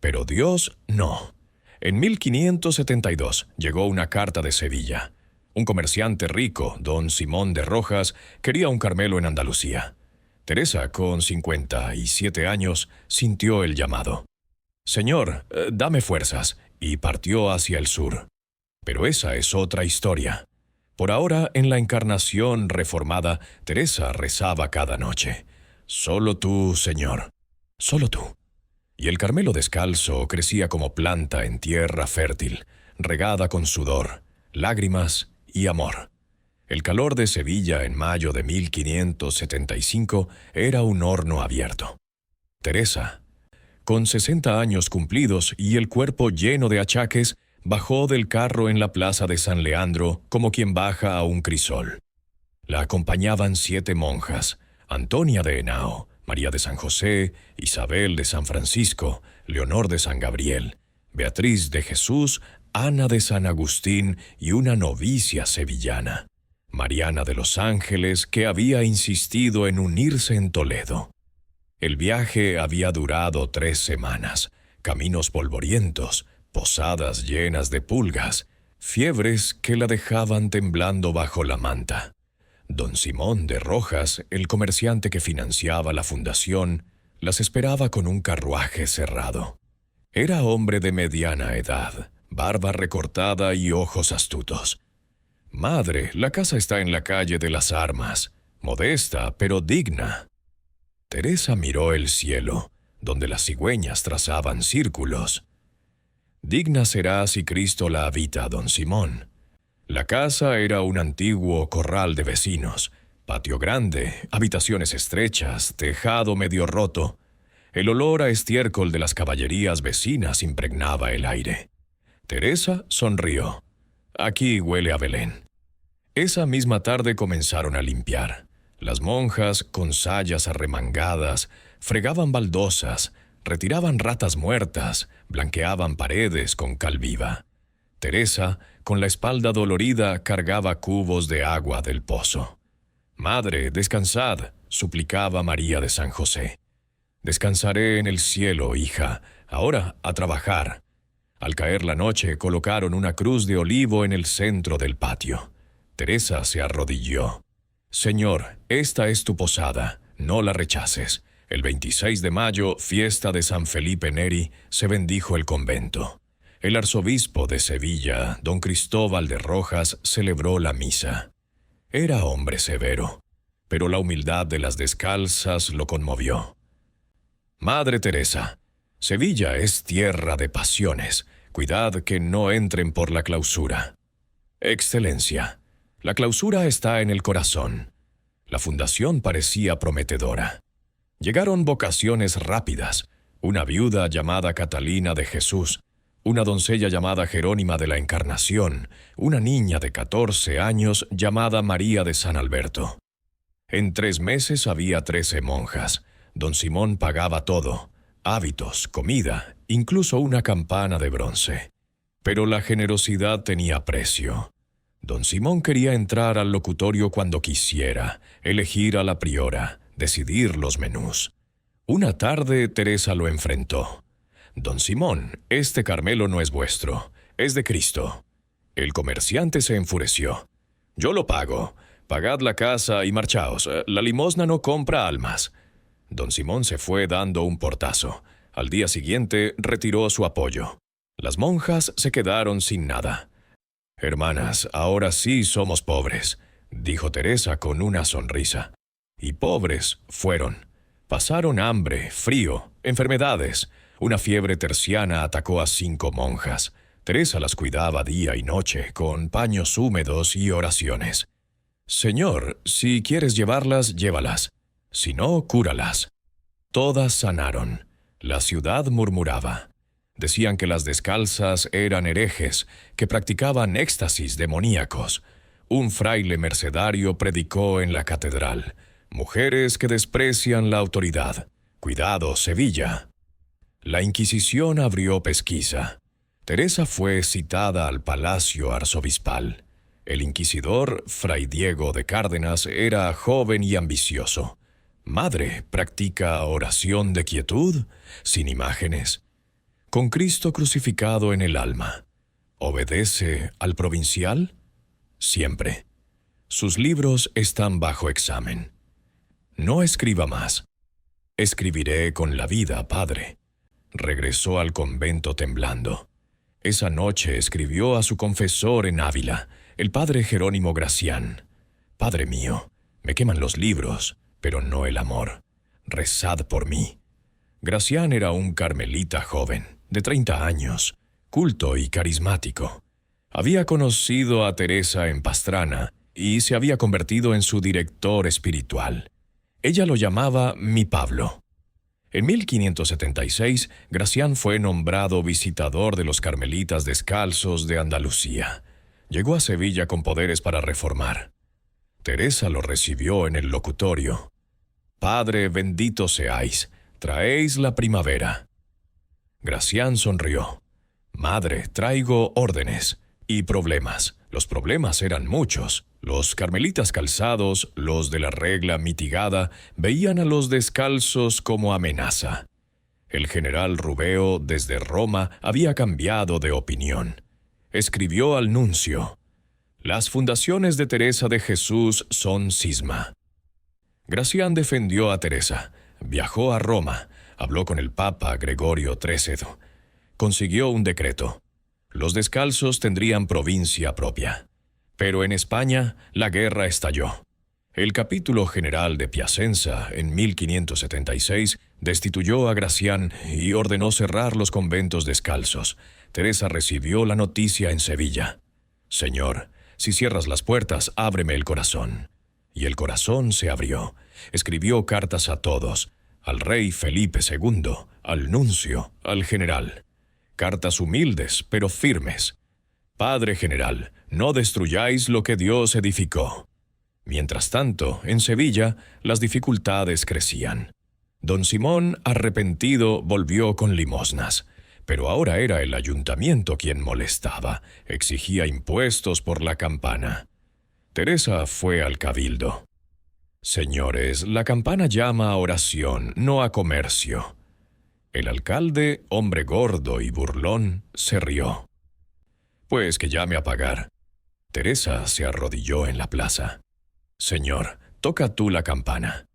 Pero Dios no. En 1572 llegó una carta de Sevilla. Un comerciante rico, don Simón de Rojas, quería un Carmelo en Andalucía. Teresa, con 57 años, sintió el llamado. «Señor, dame fuerzas», y partió hacia el sur. Pero esa es otra historia. Por ahora, en la Encarnación reformada, Teresa rezaba cada noche: «Solo tú, Señor, solo tú». Y el Carmelo descalzo crecía como planta en tierra fértil, regada con sudor, lágrimas y amor. El calor de Sevilla en mayo de 1575 era un horno abierto. Teresa, con 60 años cumplidos y el cuerpo lleno de achaques, bajó del carro en la plaza de San Leandro como quien baja a un crisol. La acompañaban 7 monjas: Antonia de Henao, María de San José, Isabel de San Francisco, Leonor de San Gabriel, Beatriz de Jesús, Ana de San Agustín y una novicia sevillana, Mariana de los Ángeles, que había insistido en unirse en Toledo. El viaje había durado 3 semanas, caminos polvorientos, posadas llenas de pulgas, fiebres que la dejaban temblando bajo la manta. Don Simón de Rojas, el comerciante que financiaba la fundación, las esperaba con un carruaje cerrado. Era hombre de mediana edad, barba recortada y ojos astutos. «Madre, la casa está en la calle de las Armas, modesta pero digna». Teresa miró el cielo, donde las cigüeñas trazaban círculos. «Digna será si Cristo la habita, don Simón». La casa era un antiguo corral de vecinos, patio grande, habitaciones estrechas, tejado medio roto. El olor a estiércol de las caballerías vecinas impregnaba el aire. Teresa sonrió. «Aquí huele a Belén». Esa misma tarde comenzaron a limpiar. Las monjas, con sayas arremangadas, fregaban baldosas, retiraban ratas muertas, blanqueaban paredes con cal viva. Teresa, con la espalda dolorida, cargaba cubos de agua del pozo. «Madre, descansad», suplicaba María de San José. «Descansaré en el cielo, hija. Ahora a trabajar». Al caer la noche, colocaron una cruz de olivo en el centro del patio. Teresa se arrodilló. «Señor, esta es tu posada, no la rechaces». El 26 de mayo, fiesta de San Felipe Neri, se bendijo el convento. El arzobispo de Sevilla, don Cristóbal de Rojas, celebró la misa. Era hombre severo, pero la humildad de las descalzas lo conmovió. «Madre Teresa, Sevilla es tierra de pasiones. Cuidad que no entren por la clausura». «Excelencia, la clausura está en el corazón». La fundación parecía prometedora. Llegaron vocaciones rápidas: una viuda llamada Catalina de Jesús, una doncella llamada Jerónima de la Encarnación, una niña de 14 años llamada María de San Alberto. En 3 meses había 13 monjas. Don Simón pagaba todo: hábitos, comida, incluso una campana de bronce. Pero la generosidad tenía precio. Don Simón quería entrar al locutorio cuando quisiera, elegir a la priora, decidir los menús. Una tarde Teresa lo enfrentó. «Don Simón, este Carmelo no es vuestro, es de Cristo». El comerciante se enfureció. «Yo lo pago. Pagad la casa y marchaos. La limosna no compra almas». Don Simón se fue dando un portazo. Al día siguiente retiró su apoyo. Las monjas se quedaron sin nada. «Hermanas, ahora sí somos pobres», dijo Teresa con una sonrisa. Y pobres fueron. Pasaron hambre, frío, enfermedades. Una fiebre terciana atacó a 5 monjas. Teresa las cuidaba día y noche, con paños húmedos y oraciones. «Señor, si quieres llevarlas, llévalas. Si no, cúralas». Todas sanaron. La ciudad murmuraba. Decían que las descalzas eran herejes, que practicaban éxtasis demoníacos. Un fraile mercedario predicó en la catedral. «Mujeres que desprecian la autoridad. Cuidado, Sevilla». La Inquisición abrió pesquisa. Teresa fue citada al palacio arzobispal. El inquisidor, Fray Diego de Cárdenas, era joven y ambicioso. «Madre, ¿practica oración de quietud? Sin imágenes. Con Cristo crucificado en el alma. ¿Obedece al provincial? Siempre. Sus libros están bajo examen. No escriba más. Escribiré con la vida, padre». Regresó al convento temblando. Esa noche escribió a su confesor en Ávila, el padre Jerónimo Gracián. «Padre mío, me queman los libros, pero no el amor. Rezad por mí». Gracián era un carmelita joven, de 30 años, culto y carismático. Había conocido a Teresa en Pastrana y se había convertido en su director espiritual. Ella lo llamaba mi Pablo. En 1576, Gracián fue nombrado visitador de los carmelitas descalzos de Andalucía. Llegó a Sevilla con poderes para reformar. Teresa lo recibió en el locutorio. «Padre, bendito seáis, traéis la primavera». Gracián sonrió. «Madre, traigo órdenes y problemas». Los problemas eran muchos. Los carmelitas calzados, los de la regla mitigada, veían a los descalzos como amenaza. El general Rubeo, desde Roma, había cambiado de opinión. Escribió al nuncio: «Las fundaciones de Teresa de Jesús son cisma». Gracián defendió a Teresa, viajó a Roma, habló con el Papa Gregorio XIII. Consiguió un decreto. Los descalzos tendrían provincia propia. Pero en España la guerra estalló. El capítulo general de Piacenza, en 1576, destituyó a Gracián y ordenó cerrar los conventos descalzos. Teresa recibió la noticia en Sevilla. «Señor, si cierras las puertas, ábreme el corazón». Y el corazón se abrió. Escribió cartas a todos, al rey Felipe II, al nuncio, al general. Cartas humildes, pero firmes. «Padre general, no destruyáis lo que Dios edificó». Mientras tanto, en Sevilla, las dificultades crecían. Don Simón, arrepentido, volvió con limosnas. Pero ahora era el ayuntamiento quien molestaba, exigía impuestos por la campana. Teresa fue al cabildo. «Señores, la campana llama a oración, no a comercio». El alcalde, hombre gordo y burlón, se rió. «Pues que llame a pagar». Teresa se arrodilló en la plaza. «Señor, toca tú la campana».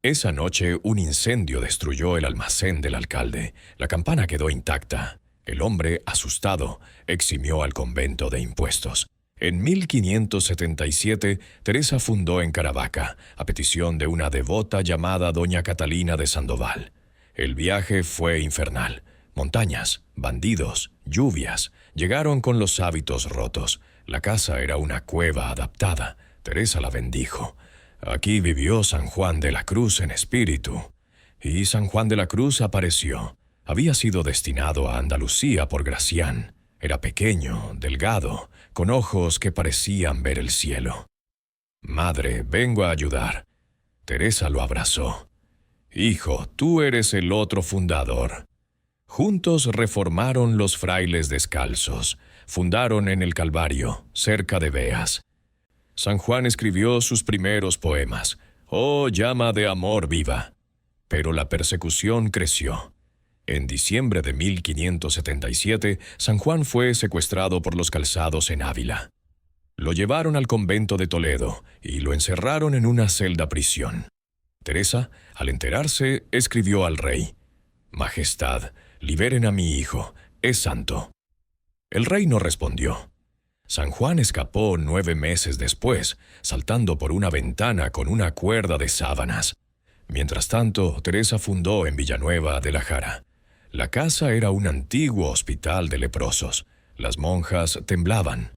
Esa noche un incendio destruyó el almacén del alcalde. La campana quedó intacta. El hombre, asustado, eximió al convento de impuestos. En 1577, Teresa fundó en Caravaca, a petición de una devota llamada doña Catalina de Sandoval. El viaje fue infernal. Montañas, bandidos, lluvias. Llegaron con los hábitos rotos. La casa era una cueva adaptada. Teresa la bendijo. Aquí vivió San Juan de la Cruz en espíritu. Y San Juan de la Cruz apareció. Había sido destinado a Andalucía por Gracián. Era pequeño, delgado, con ojos que parecían ver el cielo. «Madre, vengo a ayudar». Teresa lo abrazó. «Hijo, tú eres el otro fundador». Juntos reformaron los frailes descalzos. Fundaron en el Calvario, cerca de Beas. San Juan escribió sus primeros poemas. Oh llama de amor viva. Pero la persecución creció. En diciembre de 1577, San Juan fue secuestrado por los calzados en Ávila. Lo llevaron al convento de Toledo y lo encerraron en una celda prisión. Teresa, al enterarse, escribió al rey: «Majestad, liberen a mi hijo, es santo». El rey no respondió. San Juan escapó 9 meses después, saltando por una ventana con una cuerda de sábanas. Mientras tanto, Teresa fundó en Villanueva de la Jara. La casa era un antiguo hospital de leprosos. Las monjas temblaban.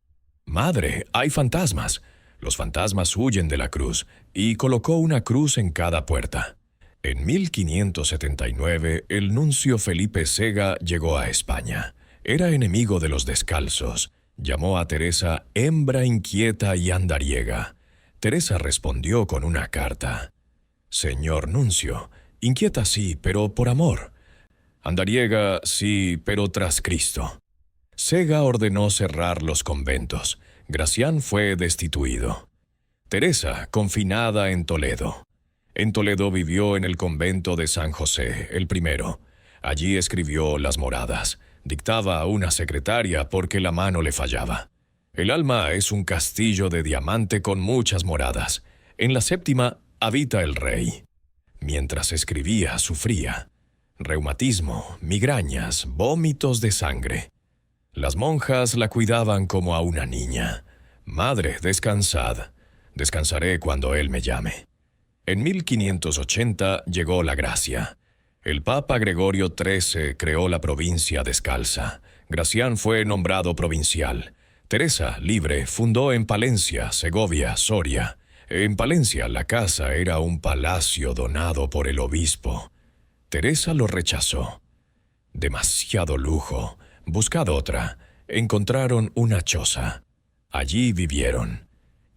«Madre, hay fantasmas». Los fantasmas huyen de la cruz, y colocó una cruz en cada puerta. En 1579, el nuncio Felipe Sega llegó a España. Era enemigo de los descalzos. Llamó a Teresa hembra inquieta y andariega. Teresa respondió con una carta: «Señor nuncio, inquieta sí, pero por amor. Andariega sí, pero tras Cristo». Sega ordenó cerrar los conventos. Gracián fue destituido. Teresa, confinada en Toledo. En Toledo vivió en el convento de San José, el primero. Allí escribió las moradas. Dictaba a una secretaria porque la mano le fallaba. El alma es un castillo de diamante con muchas moradas. En la séptima habita el rey. Mientras escribía, sufría reumatismo, migrañas, vómitos de sangre. Las monjas la cuidaban como a una niña. «Madre, descansad. Descansaré cuando él me llame». En 1580 llegó la gracia. El Papa Gregorio XIII creó la provincia descalza. Gracián fue nombrado provincial. Teresa, libre, fundó en Palencia, Segovia, Soria. En Palencia la casa era un palacio donado por el obispo. Teresa lo rechazó. Demasiado lujo. Buscad otra. Encontraron una choza. Allí vivieron.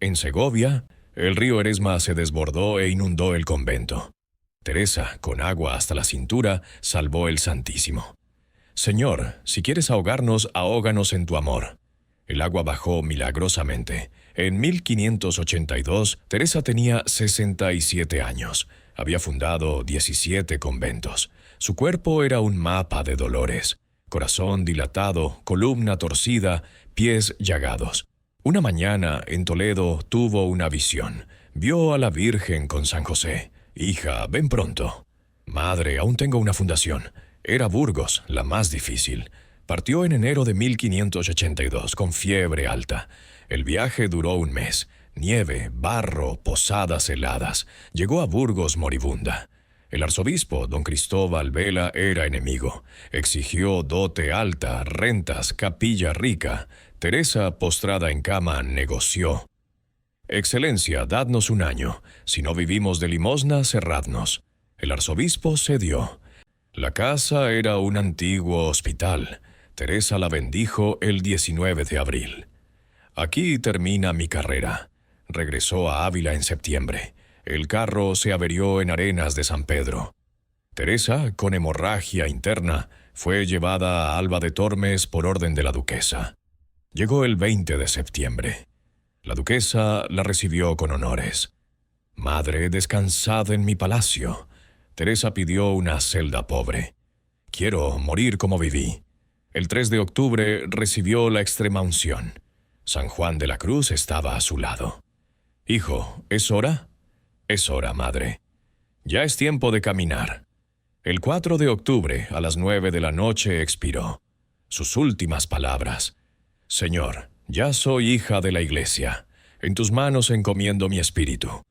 En Segovia, el río Eresma se desbordó e inundó el convento. Teresa, con agua hasta la cintura, salvó el Santísimo. «Señor, si quieres ahogarnos, ahóganos en tu amor». El agua bajó milagrosamente. En 1582, Teresa tenía 67 años. Había fundado 17 conventos. Su cuerpo era un mapa de dolores. Corazón dilatado, columna torcida, pies llagados. Una mañana, en Toledo, tuvo una visión. Vio a la Virgen con San José. «Hija, ven pronto». «Madre, aún tengo una fundación». Era Burgos, la más difícil. Partió en enero de 1582, con fiebre alta. El viaje duró un mes. Nieve, barro, posadas heladas. Llegó a Burgos moribunda. El arzobispo, don Cristóbal Vela, era enemigo. Exigió dote alta, rentas, capilla rica. Teresa, postrada en cama, negoció. «Excelencia, dadnos un año. Si no vivimos de limosna, cerradnos». El arzobispo cedió. La casa era un antiguo hospital. Teresa la bendijo el 19 de abril. «Aquí termina mi carrera». Regresó a Ávila en septiembre. El carro se averió en Arenas de San Pedro. Teresa, con hemorragia interna, fue llevada a Alba de Tormes por orden de la duquesa. Llegó el 20 de septiembre. La duquesa la recibió con honores. «Madre, descansad en mi palacio». Teresa pidió una celda pobre. «Quiero morir como viví». El 3 de octubre recibió la extrema unción. San Juan de la Cruz estaba a su lado. «Hijo, ¿es hora?» «Es hora, madre. Ya es tiempo de caminar». El 4 de octubre, a las 9 de la noche, expiró. Sus últimas palabras: «Señor, ya soy hija de la Iglesia. En tus manos encomiendo mi espíritu».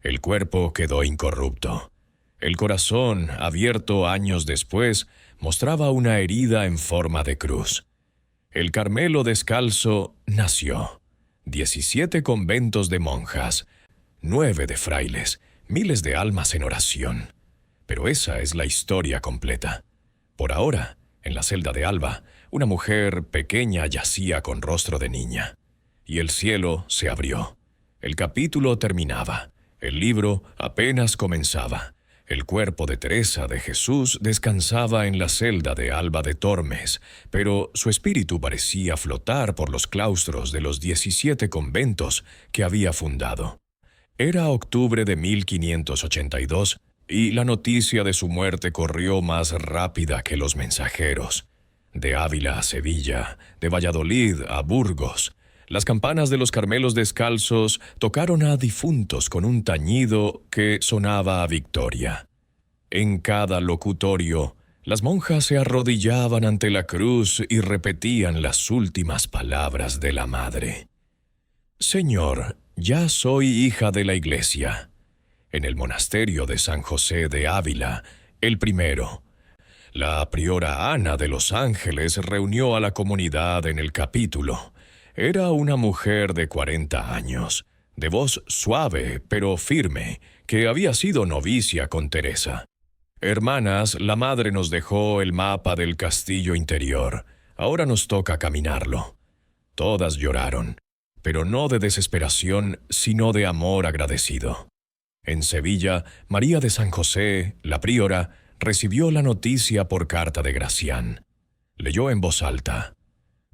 El cuerpo quedó incorrupto. El corazón, abierto años después, mostraba una herida en forma de cruz. El Carmelo descalzo nació. 17 conventos de monjas, 9 de frailes, miles de almas en oración. Pero esa es la historia completa. Por ahora, en la celda de Alba, una mujer pequeña yacía con rostro de niña. Y el cielo se abrió. El capítulo terminaba. El libro apenas comenzaba. El cuerpo de Teresa de Jesús descansaba en la celda de Alba de Tormes, pero su espíritu parecía flotar por los claustros de los 17 conventos que había fundado. Era octubre de 1582 y la noticia de su muerte corrió más rápida que los mensajeros. De Ávila a Sevilla, de Valladolid a Burgos, las campanas de los Carmelos Descalzos tocaron a difuntos con un tañido que sonaba a victoria. En cada locutorio, las monjas se arrodillaban ante la cruz y repetían las últimas palabras de la madre. Señor, ya soy hija de la Iglesia. En el monasterio de San José de Ávila, el primero, la priora Ana de los Ángeles reunió a la comunidad en el capítulo. Era una mujer de 40 años, de voz suave pero firme, que había sido novicia con Teresa. Hermanas, la madre nos dejó el mapa del castillo interior. Ahora nos toca caminarlo. Todas lloraron, pero no de desesperación, sino de amor agradecido. En Sevilla, María de San José, la priora, recibió la noticia por carta de Gracián. Leyó en voz alta: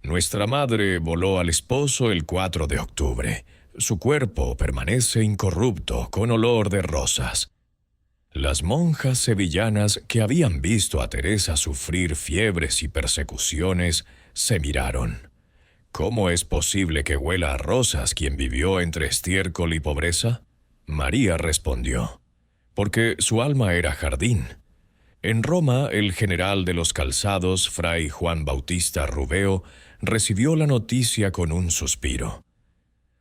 Nuestra madre voló al esposo el 4 de octubre. Su cuerpo permanece incorrupto, con olor de rosas. Las monjas sevillanas que habían visto a Teresa sufrir fiebres y persecuciones se miraron. ¿Cómo es posible que huela a rosas quien vivió entre estiércol y pobreza? María respondió: porque su alma era jardín. En Roma, el general de los calzados, fray Juan Bautista Rubeo, recibió la noticia con un suspiro.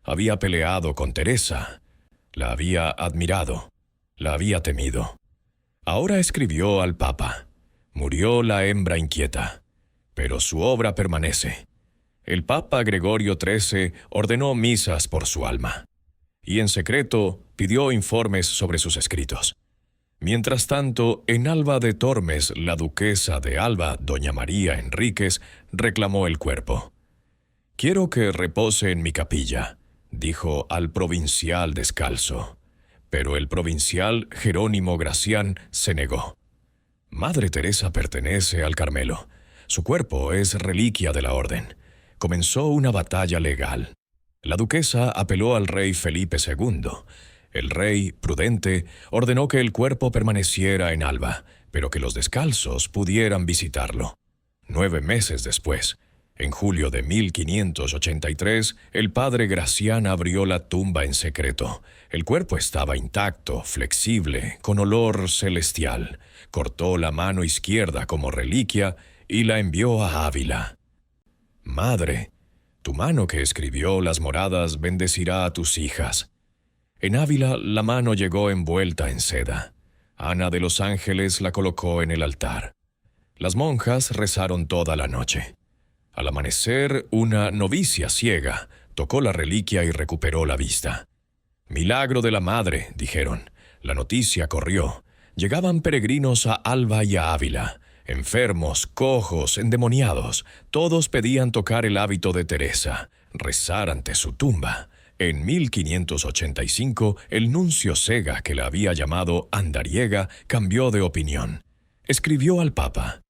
Había peleado con Teresa, la había admirado, la había temido. Ahora escribió al Papa: murió la hembra inquieta, pero su obra permanece. El Papa Gregorio XIII ordenó misas por su alma, y en secreto pidió informes sobre sus escritos. Mientras tanto, en Alba de Tormes, la duquesa de Alba, doña María Enríquez, reclamó el cuerpo. «Quiero que repose en mi capilla», dijo al provincial descalzo. Pero el provincial Jerónimo Gracián se negó. Madre Teresa pertenece al Carmelo. Su cuerpo es reliquia de la orden. Comenzó una batalla legal. La duquesa apeló al rey Felipe II. El rey, prudente, ordenó que el cuerpo permaneciera en Alba, pero que los descalzos pudieran visitarlo. 9 meses después, en julio de 1583, el padre Gracián abrió la tumba en secreto. El cuerpo estaba intacto, flexible, con olor celestial. Cortó la mano izquierda como reliquia y la envió a Ávila. Madre, tu mano que escribió las moradas bendecirá a tus hijas. En Ávila la mano llegó envuelta en seda. Ana de los Ángeles la colocó en el altar. Las monjas rezaron toda la noche. Al amanecer, una novicia ciega tocó la reliquia y recuperó la vista. «Milagro de la madre», dijeron. La noticia corrió. Llegaban peregrinos a Alba y a Ávila. Enfermos, cojos, endemoniados. Todos pedían tocar el hábito de Teresa, rezar ante su tumba. En 1585, el nuncio Sega, que la había llamado Andariega, cambió de opinión. Escribió al Papa: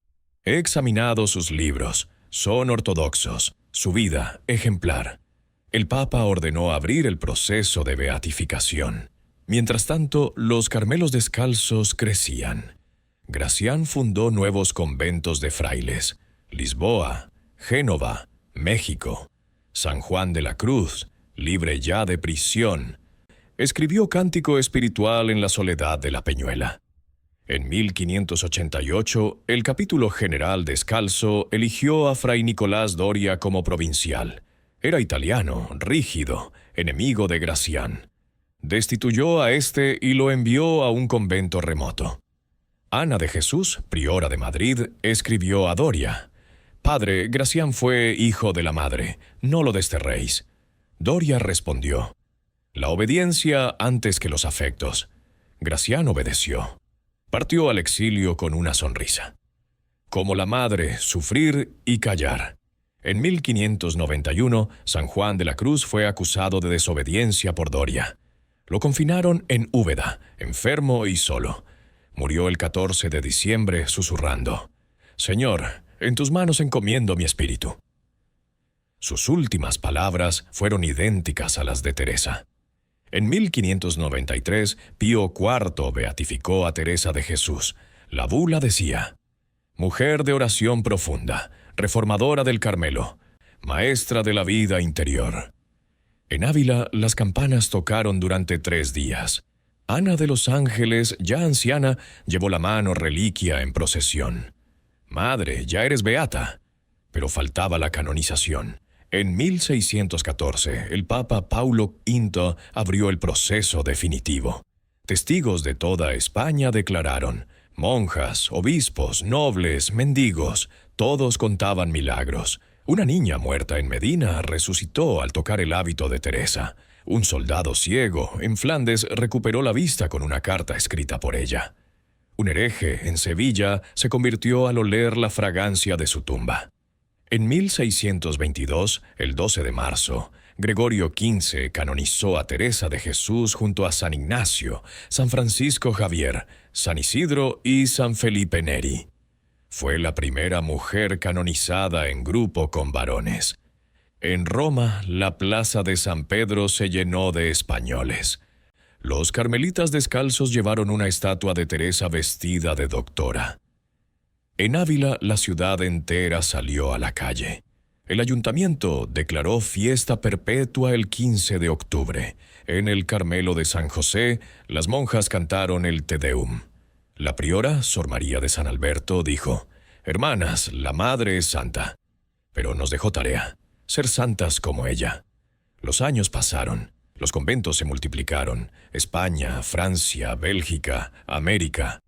«He examinado sus libros. Son ortodoxos. Su vida, ejemplar». El Papa ordenó abrir el proceso de beatificación. Mientras tanto, los Carmelos Descalzos crecían. Gracián fundó nuevos conventos de frailes: Lisboa, Génova, México. San Juan de la Cruz, libre ya de prisión, escribió Cántico Espiritual en la soledad de la Peñuela. En 1588, el capítulo general descalzo eligió a fray Nicolás Doria como provincial. Era italiano, rígido, enemigo de Gracián. Destituyó a este y lo envió a un convento remoto. Ana de Jesús, priora de Madrid, escribió a Doria: «Padre, Gracián fue hijo de la madre, no lo desterréis». Doria respondió: «La obediencia antes que los afectos». Gracián obedeció. Partió al exilio con una sonrisa. Como la madre, sufrir y callar. En 1591, San Juan de la Cruz fue acusado de desobediencia por Doria. Lo confinaron en Úbeda, enfermo y solo. Murió el 14 de diciembre susurrando: «Señor, en tus manos encomiendo mi espíritu». Sus últimas palabras fueron idénticas a las de Teresa. En 1593, Pío IV beatificó a Teresa de Jesús. La bula decía: mujer de oración profunda, reformadora del Carmelo, maestra de la vida interior. En Ávila, las campanas tocaron durante 3 días. Ana de los Ángeles, ya anciana, llevó la mano reliquia en procesión. Madre, ya eres beata. Pero faltaba la canonización. En 1614, el Papa Paulo V abrió el proceso definitivo. Testigos de toda España declararon: monjas, obispos, nobles, mendigos, todos contaban milagros. Una niña muerta en Medina resucitó al tocar el hábito de Teresa. Un soldado ciego en Flandes recuperó la vista con una carta escrita por ella. Un hereje en Sevilla se convirtió al oler la fragancia de su tumba. En 1622, el 12 de marzo, Gregorio XV canonizó a Teresa de Jesús junto a San Ignacio, San Francisco Javier, San Isidro y San Felipe Neri. Fue la primera mujer canonizada en grupo con varones. En Roma, la plaza de San Pedro se llenó de españoles. Los carmelitas descalzos llevaron una estatua de Teresa vestida de doctora. En Ávila, la ciudad entera salió a la calle. El ayuntamiento declaró fiesta perpetua el 15 de octubre. En el Carmelo de San José, las monjas cantaron el Te Deum. La priora, Sor María de San Alberto, dijo: hermanas, la Madre es santa. Pero nos dejó tarea: ser santas como ella. Los años pasaron, los conventos se multiplicaron: España, Francia, Bélgica, América.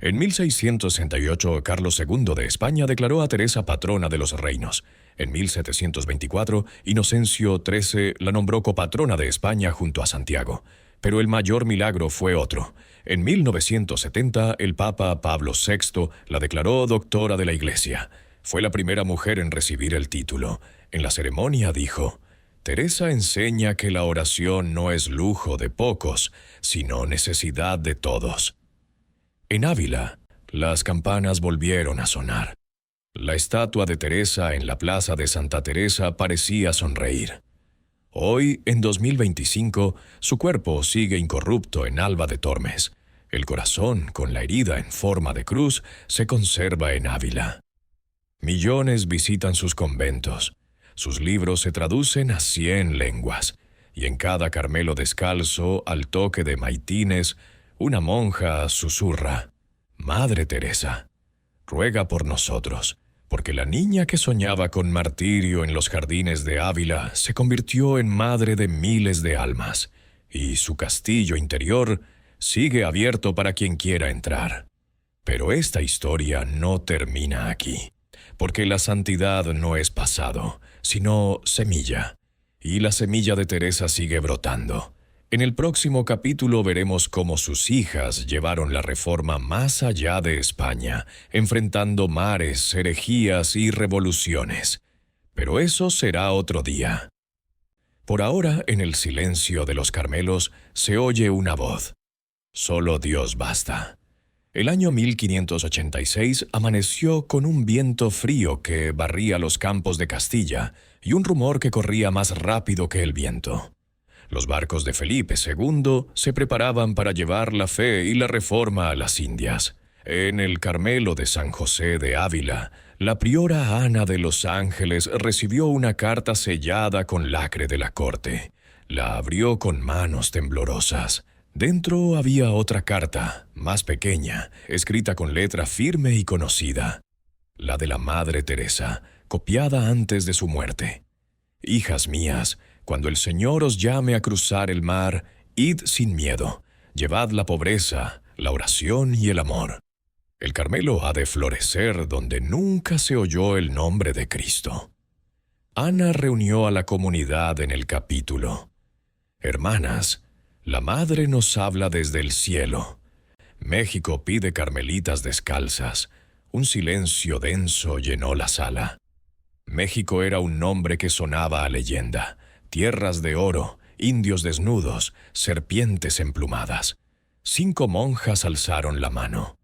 En 1668, Carlos II de España declaró a Teresa patrona de los reinos. En 1724, Inocencio XIII la nombró copatrona de España junto a Santiago. Pero el mayor milagro fue otro. En 1970, el Papa Pablo VI la declaró doctora de la Iglesia. Fue la primera mujer en recibir el título. En la ceremonia dijo: Teresa enseña que la oración no es lujo de pocos, sino necesidad de todos. En Ávila, las campanas volvieron a sonar. La estatua de Teresa en la plaza de Santa Teresa parecía sonreír. Hoy, en 2025, su cuerpo sigue incorrupto en Alba de Tormes. El corazón, con la herida en forma de cruz, se conserva en Ávila. Millones visitan sus conventos. Sus libros se traducen a 100 lenguas. Y en cada Carmelo descalzo, al toque de maitines, una monja susurra: Madre Teresa, ruega por nosotros, porque la niña que soñaba con martirio en los jardines de Ávila se convirtió en madre de miles de almas, y su castillo interior sigue abierto para quien quiera entrar. Pero esta historia no termina aquí, porque la santidad no es pasado, sino semilla, y la semilla de Teresa sigue brotando. En el próximo capítulo veremos cómo sus hijas llevaron la reforma más allá de España, enfrentando mares, herejías y revoluciones. Pero eso será otro día. Por ahora, en el silencio de los Carmelos, se oye una voz: solo Dios basta. El año 1586 amaneció con un viento frío que barría los campos de Castilla y un rumor que corría más rápido que el viento. Los barcos de Felipe II se preparaban para llevar la fe y la reforma a las Indias. En el Carmelo de San José de Ávila, la priora Ana de los Ángeles recibió una carta sellada con lacre de la corte. La abrió con manos temblorosas. Dentro había otra carta, más pequeña, escrita con letra firme y conocida. La de la Madre Teresa, copiada antes de su muerte. Hijas mías, cuando el Señor os llame a cruzar el mar, id sin miedo. Llevad la pobreza, la oración y el amor. El Carmelo ha de florecer donde nunca se oyó el nombre de Cristo. Ana reunió a la comunidad en el capítulo. Hermanas, la Madre nos habla desde el cielo. México pide carmelitas descalzas. Un silencio denso llenó la sala. México era un nombre que sonaba a leyenda. Tierras de oro, indios desnudos, serpientes emplumadas. 5 monjas alzaron la mano.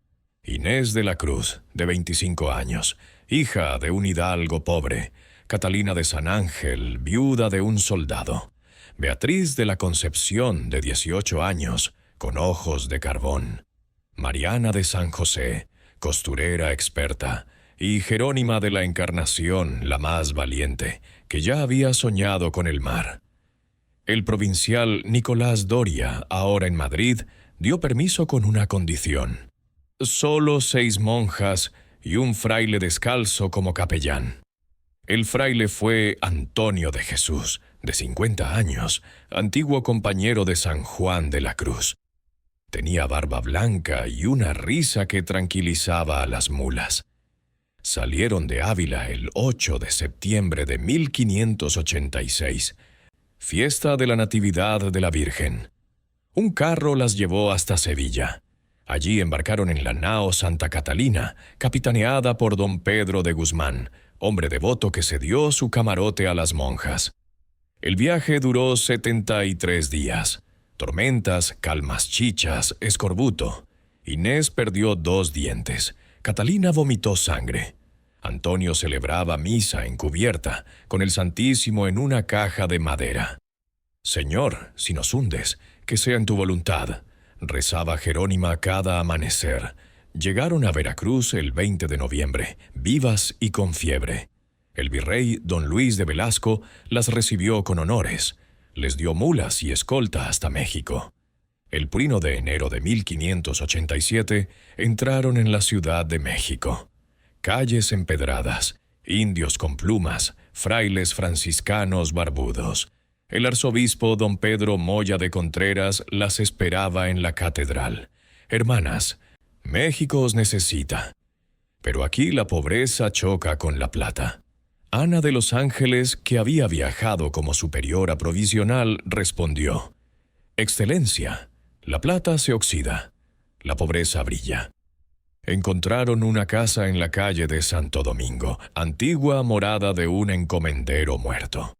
Inés de la Cruz, de 25 años, hija de un hidalgo pobre. Catalina de San Ángel, viuda de un soldado. Beatriz de la Concepción, de 18 años, con ojos de carbón, Mariana de San José, costurera experta, y Jerónima de la Encarnación, la más valiente, que ya había soñado con el mar. El provincial Nicolás Doria, ahora en Madrid, dio permiso con una condición: solo 6 monjas y un fraile descalzo como capellán. El fraile fue Antonio de Jesús, de 50 años, antiguo compañero de San Juan de la Cruz. Tenía barba blanca y una risa que tranquilizaba a las mulas. Salieron de Ávila el 8 de septiembre de 1586, fiesta de la Natividad de la Virgen. Un carro las llevó hasta Sevilla. Allí embarcaron en la nao Santa Catalina, capitaneada por don Pedro de Guzmán, hombre devoto que cedió su camarote a las monjas. El viaje duró 73 días. Tormentas, calmas chichas, escorbuto. Inés perdió 2 dientes. Catalina vomitó sangre. Antonio celebraba misa encubierta, con el Santísimo en una caja de madera. «Señor, si nos hundes, que sea en tu voluntad», rezaba Jerónima cada amanecer. Llegaron a Veracruz el 20 de noviembre, vivas y con fiebre. El virrey don Luis de Velasco las recibió con honores. Les dio mulas y escolta hasta México. El 1 de enero de 1587 entraron en la Ciudad de México. Calles empedradas, indios con plumas, frailes franciscanos barbudos. El arzobispo don Pedro Moya de Contreras las esperaba en la catedral. «Hermanas, México os necesita». Pero aquí la pobreza choca con la plata. Ana de los Ángeles, que había viajado como superiora provisional, respondió: «Excelencia, la plata se oxida, la pobreza brilla». Encontraron una casa en la calle de Santo Domingo, antigua morada de un encomendero muerto.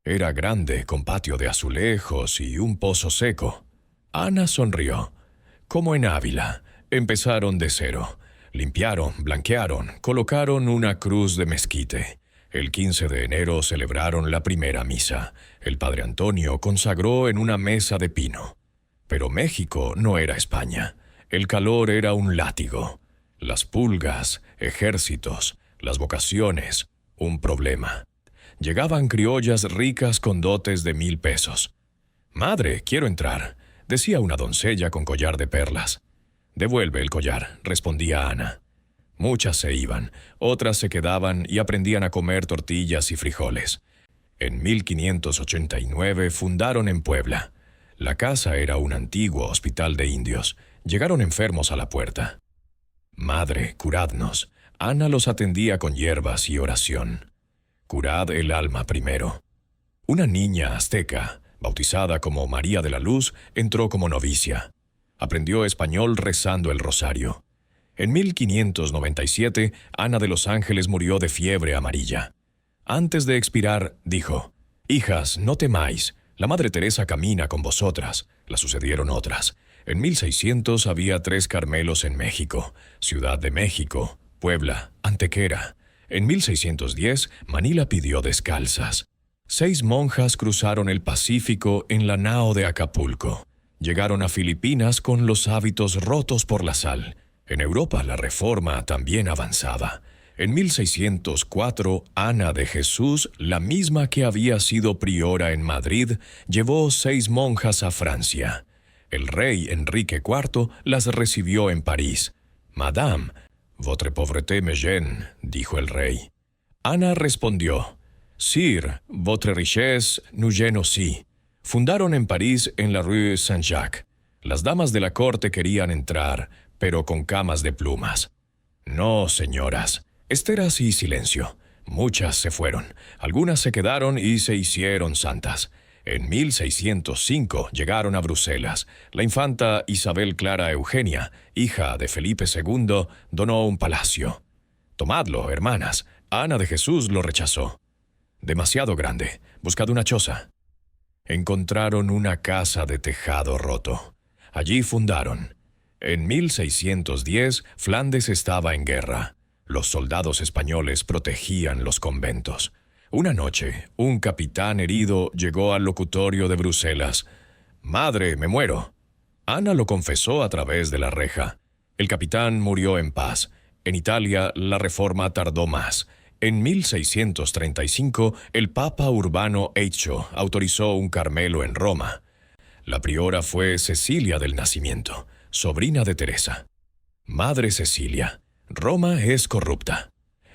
Era grande, con patio de azulejos y un pozo seco. Ana sonrió. Como en Ávila, empezaron de cero. Limpiaron, blanquearon, colocaron una cruz de mezquite. El 15 de enero celebraron la primera misa. El padre Antonio consagró en una mesa de pino. Pero México no era España. El calor era un látigo. Las pulgas, ejércitos, las vocaciones, un problema. Llegaban criollas ricas con dotes de 1000 pesos. «Madre, quiero entrar», decía una doncella con collar de perlas. «Devuelve el collar», respondía Ana. Muchas se iban, otras se quedaban y aprendían a comer tortillas y frijoles. En 1589 fundaron en Puebla. La casa era un antiguo hospital de indios. Llegaron enfermos a la puerta. «Madre, curadnos». Ana los atendía con hierbas y oración. «Curad el alma primero». Una niña azteca, bautizada como María de la Luz, entró como novicia. Aprendió español rezando el rosario. En 1597, Ana de los Ángeles murió de fiebre amarilla. Antes de expirar, dijo: «Hijas, no temáis, la Madre Teresa camina con vosotras». La sucedieron otras. En 1600 había 3 Carmelos en México: Ciudad de México, Puebla, Antequera. En 1610, Manila pidió descalzas. 6 monjas cruzaron el Pacífico en la nao de Acapulco. Llegaron a Filipinas con los hábitos rotos por la sal. En Europa la reforma también avanzaba. En 1604, Ana de Jesús, la misma que había sido priora en Madrid, llevó 6 monjas a Francia. El rey Enrique IV las recibió en París. «Madame, votre pauvreté me gêne», dijo el rey. Ana respondió: «Sire, votre richesse nous gêne aussi». Fundaron en París, en la rue Saint-Jacques. Las damas de la corte querían entrar, pero con camas de plumas. «No, señoras, esteras y silencio». Muchas se fueron, algunas se quedaron y se hicieron santas. En 1605 llegaron a Bruselas. La infanta Isabel Clara Eugenia, hija de Felipe II, donó un palacio. «Tomadlo, hermanas». Ana de Jesús lo rechazó. «Demasiado grande. Buscad una choza». Encontraron una casa de tejado roto. Allí fundaron. En 1610, Flandes estaba en guerra. Los soldados españoles protegían los conventos. Una noche, un capitán herido llegó al locutorio de Bruselas. «Madre, me muero». Ana lo confesó a través de la reja. El capitán murió en paz. En Italia, la reforma tardó más. En 1635, el Papa Urbano VIII autorizó un Carmelo en Roma. La priora fue Cecilia del Nacimiento, sobrina de Teresa. Madre Cecilia, Roma es corrupta.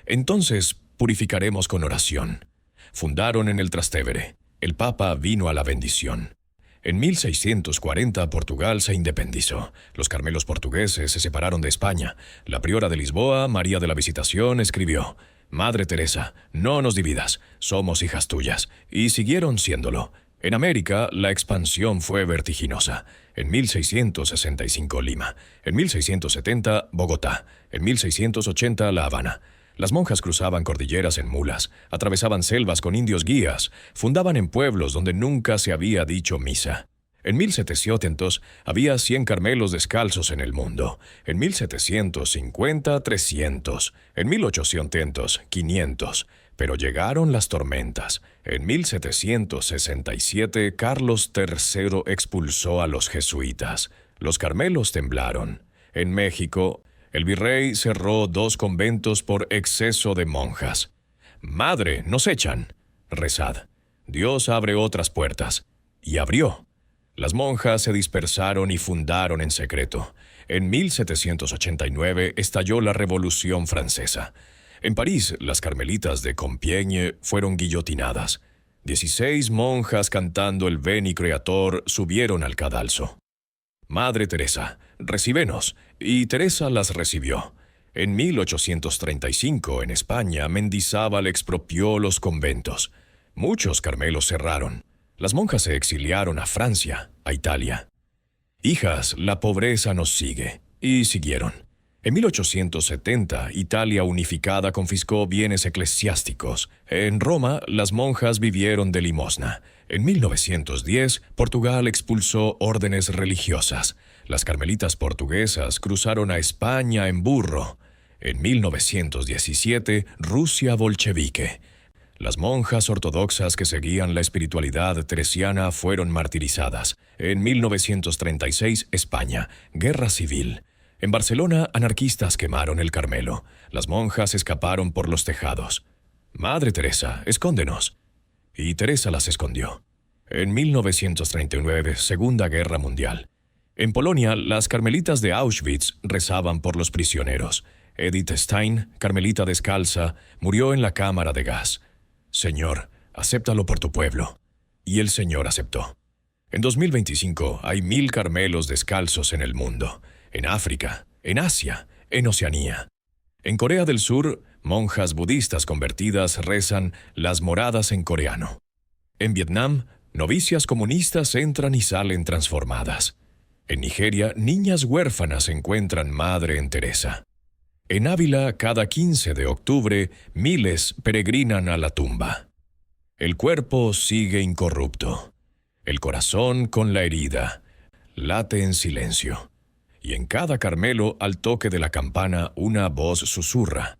Entonces purificaremos con oración. Fundaron en el Trastevere. El Papa vino a la bendición. En 1640 Portugal se independizó. Los carmelos portugueses se separaron de España. La priora de Lisboa, María de la Visitación, escribió: «Madre Teresa, no nos dividas, somos hijas tuyas». Y siguieron siéndolo. En América, la expansión fue vertiginosa. En 1665 Lima, en 1670 Bogotá, en 1680 La Habana. Las monjas cruzaban cordilleras en mulas, atravesaban selvas con indios guías, fundaban en pueblos donde nunca se había dicho misa. En 1700 había 100 carmelos descalzos en el mundo, en 1750 300, en 1800 500, pero llegaron las tormentas. En 1767 Carlos III expulsó a los jesuitas. Los carmelos temblaron. En México, el virrey cerró 2 conventos por exceso de monjas. «Madre, nos echan». Rezad. Dios abre otras puertas. Y abrió. Las monjas se dispersaron y fundaron en secreto. En 1789 estalló la Revolución Francesa. En París, las carmelitas de Compiègne fueron guillotinadas. 16 monjas cantando el Veni Creator subieron al cadalso. «Madre Teresa, recíbenos», y Teresa las recibió. En 1835, en España, Mendizábal expropió los conventos. Muchos carmelos cerraron. Las monjas se exiliaron a Francia, a Italia. «Hijas, la pobreza nos sigue», y siguieron. En 1870, Italia unificada confiscó bienes eclesiásticos. En Roma, las monjas vivieron de limosna. En 1910, Portugal expulsó órdenes religiosas. Las carmelitas portuguesas cruzaron a España en burro. En 1917, Rusia bolchevique. Las monjas ortodoxas que seguían la espiritualidad teresiana fueron martirizadas. En 1936, España, guerra civil. En Barcelona, anarquistas quemaron el Carmelo. Las monjas escaparon por los tejados. «Madre Teresa, escóndenos». Y Teresa las escondió. En 1939, Segunda Guerra Mundial. En Polonia, las carmelitas de Auschwitz rezaban por los prisioneros. Edith Stein, carmelita descalza, murió en la cámara de gas. «Señor, acéptalo por tu pueblo». Y el Señor aceptó. En 2025 hay 1000 carmelos descalzos en el mundo. En África, en Asia, en Oceanía. En Corea del Sur, monjas budistas convertidas rezan las moradas en coreano. En Vietnam, novicias comunistas entran y salen transformadas. En Nigeria, niñas huérfanas encuentran madre en Teresa. En Ávila, cada 15 de octubre, miles peregrinan a la tumba. El cuerpo sigue incorrupto. El corazón con la herida late en silencio. Y en cada Carmelo, al toque de la campana, una voz susurra: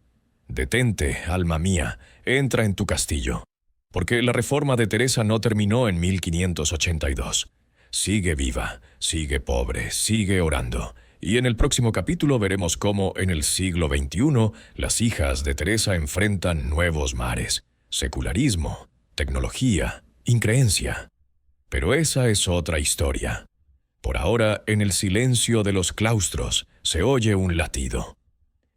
«Detente, alma mía, entra en tu castillo». Porque la reforma de Teresa no terminó en 1582. Sigue viva, sigue pobre, sigue orando. Y en el próximo capítulo veremos cómo en el siglo XXI las hijas de Teresa enfrentan nuevos mares: secularismo, tecnología, increencia. Pero esa es otra historia. Por ahora, en el silencio de los claustros, se oye un latido.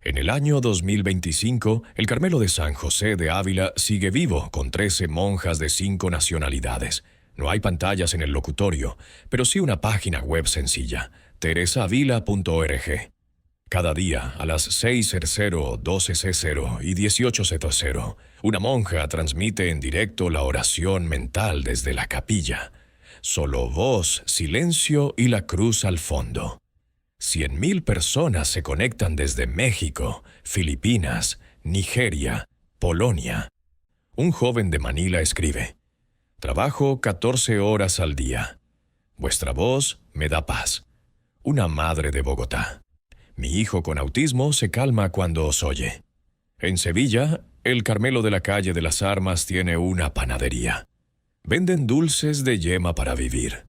En el año 2025, el Carmelo de San José de Ávila sigue vivo con 13 monjas de 5 nacionalidades. No hay pantallas en el locutorio, pero sí una página web sencilla: teresaavila.org. Cada día, a las 6:00, 12:00 y 18:00, una monja transmite en directo la oración mental desde la capilla. Solo voz, silencio y la cruz al fondo. 100,000 personas se conectan desde México, Filipinas, Nigeria, Polonia. Un joven de Manila escribe: «Trabajo 14 horas al día. Vuestra voz me da paz». Una madre de Bogotá: «Mi hijo con autismo se calma cuando os oye». En Sevilla, el Carmelo de la calle de las Armas tiene una panadería. Venden dulces de yema para vivir.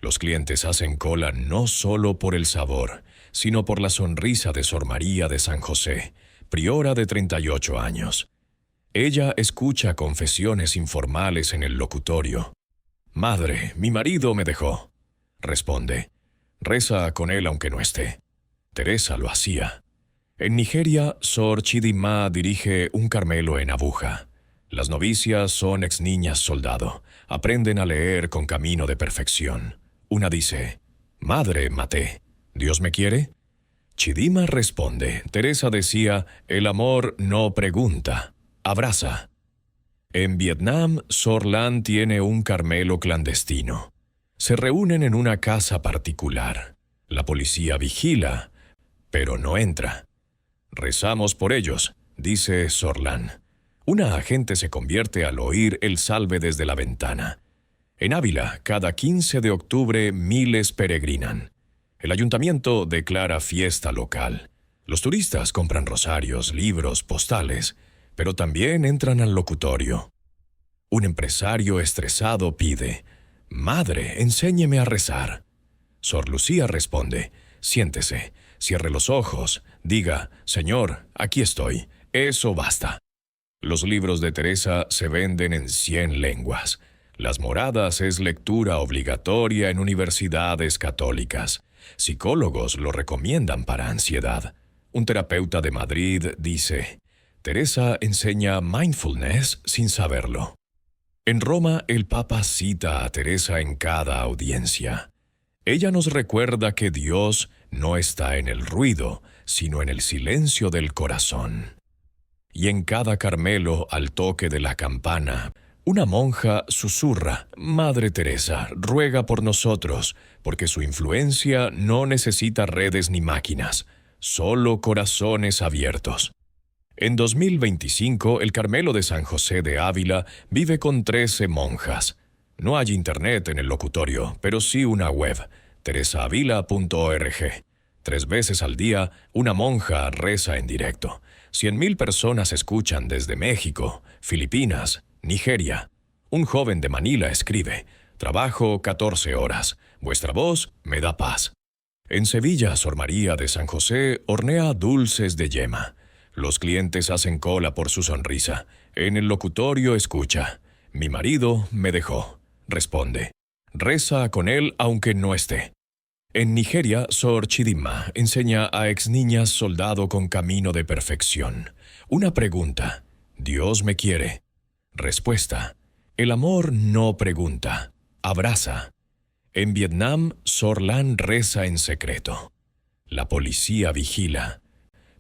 Los clientes hacen cola no solo por el sabor, sino por la sonrisa de Sor María de San José, priora de 38 años. Ella escucha confesiones informales en el locutorio. «Madre, mi marido me dejó», responde. Reza con él aunque no esté. Teresa lo hacía. En Nigeria, Sor Chidinma dirige un Carmelo en Abuja. Las novicias son ex niñas soldado. Aprenden a leer con camino de perfección. Una dice: «Madre, maté. ¿Dios me quiere?». Chidima responde. Teresa decía: «El amor no pregunta, abraza». En Vietnam, Sor Lan tiene un Carmelo clandestino. Se reúnen en una casa particular. La policía vigila, pero no entra. «Rezamos por ellos», dice Sor Lan. Una agente se convierte al oír el salve desde la ventana. En Ávila, cada 15 de octubre miles peregrinan. El ayuntamiento declara fiesta local. Los turistas compran rosarios, libros, postales, pero también entran al locutorio. Un empresario estresado pide: «Madre, enséñeme a rezar». Sor Lucía responde: «Siéntese, cierre los ojos, diga: Señor, aquí estoy, eso basta». Los libros de Teresa se venden en 100 lenguas. Las Moradas es lectura obligatoria en universidades católicas. Psicólogos lo recomiendan para ansiedad. Un terapeuta de Madrid dice: «Teresa enseña mindfulness sin saberlo». En Roma, el Papa cita a Teresa en cada audiencia. Ella nos recuerda que Dios no está en el ruido, sino en el silencio del corazón. Y en cada Carmelo, al toque de la campana, una monja susurra: «Madre Teresa, ruega por nosotros, porque su influencia no necesita redes ni máquinas, solo corazones abiertos». En 2025, el Carmelo de San José de Ávila vive con 13 monjas. No hay internet en el locutorio, pero sí una web, teresaavila.org. 3 veces al día, una monja reza en directo. 100,000 personas escuchan desde México, Filipinas, Nigeria. Un joven de Manila escribe: «Trabajo 14 horas. Vuestra voz me da paz». En Sevilla, Sor María de San José hornea dulces de yema. Los clientes hacen cola por su sonrisa. En el locutorio escucha: «Mi marido me dejó», responde. Reza con él aunque no esté. En Nigeria, Sor Chidinma enseña a ex niñas soldado con camino de perfección. Una pregunta: «¿Dios me quiere?». Respuesta: «El amor no pregunta, abraza». En Vietnam, Sor Lan reza en secreto. La policía vigila.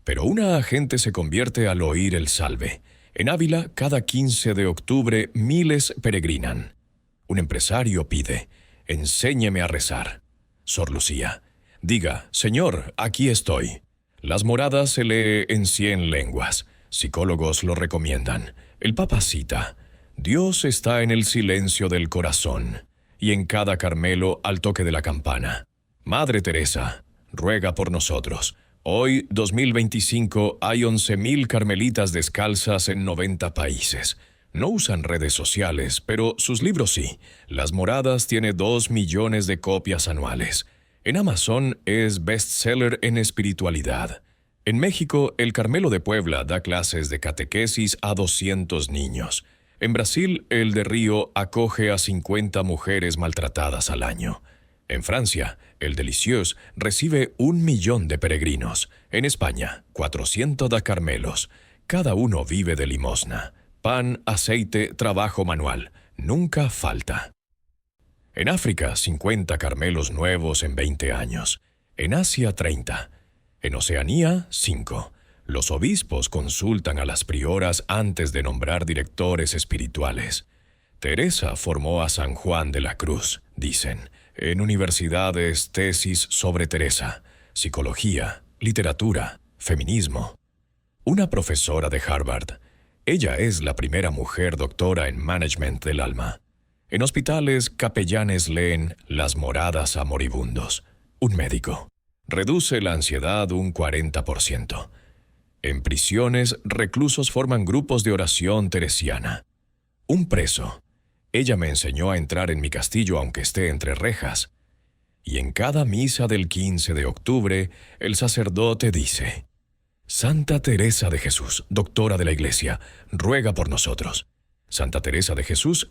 Pero una agente se convierte al oír el salve. En Ávila, cada 15 de octubre, miles peregrinan. Un empresario pide: «Enséñeme a rezar». Sor Lucía: «Diga: Señor, aquí estoy». Las Moradas se lee en 100 lenguas. Psicólogos lo recomiendan. El Papa cita: «Dios está en el silencio del corazón». Y en cada Carmelo, al toque de la campana: «Madre Teresa, ruega por nosotros». Hoy, 2025, hay 11,000 carmelitas descalzas en 90 países. No usan redes sociales, pero sus libros sí. Las Moradas tiene 2 millones de copias anuales. En Amazon es bestseller en espiritualidad. En México, el Carmelo de Puebla da clases de catequesis a 200 niños. En Brasil, el de Río acoge a 50 mujeres maltratadas al año. En Francia, el de Lisieux recibe 1 millón de peregrinos. En España, 400 carmelos. Cada uno vive de limosna. Pan, aceite, trabajo manual. Nunca falta. En África, 50 carmelos nuevos en 20 años. En Asia, 30. En Oceanía, 5. Los obispos consultan a las prioras antes de nombrar directores espirituales. Teresa formó a San Juan de la Cruz, dicen. En universidades, tesis sobre Teresa, psicología, literatura, feminismo. Una profesora de Harvard. Ella es la primera mujer doctora en management del alma. En hospitales, capellanes leen Las Moradas a moribundos. Un médico: «Reduce la ansiedad un 40%. En prisiones, reclusos forman grupos de oración teresiana. Un preso. Ella me enseñó a entrar en mi castillo aunque esté entre rejas. Y en cada misa del 15 de octubre, el sacerdote dice: Santa Teresa de Jesús, doctora de la Iglesia, ruega por nosotros. Santa Teresa de Jesús,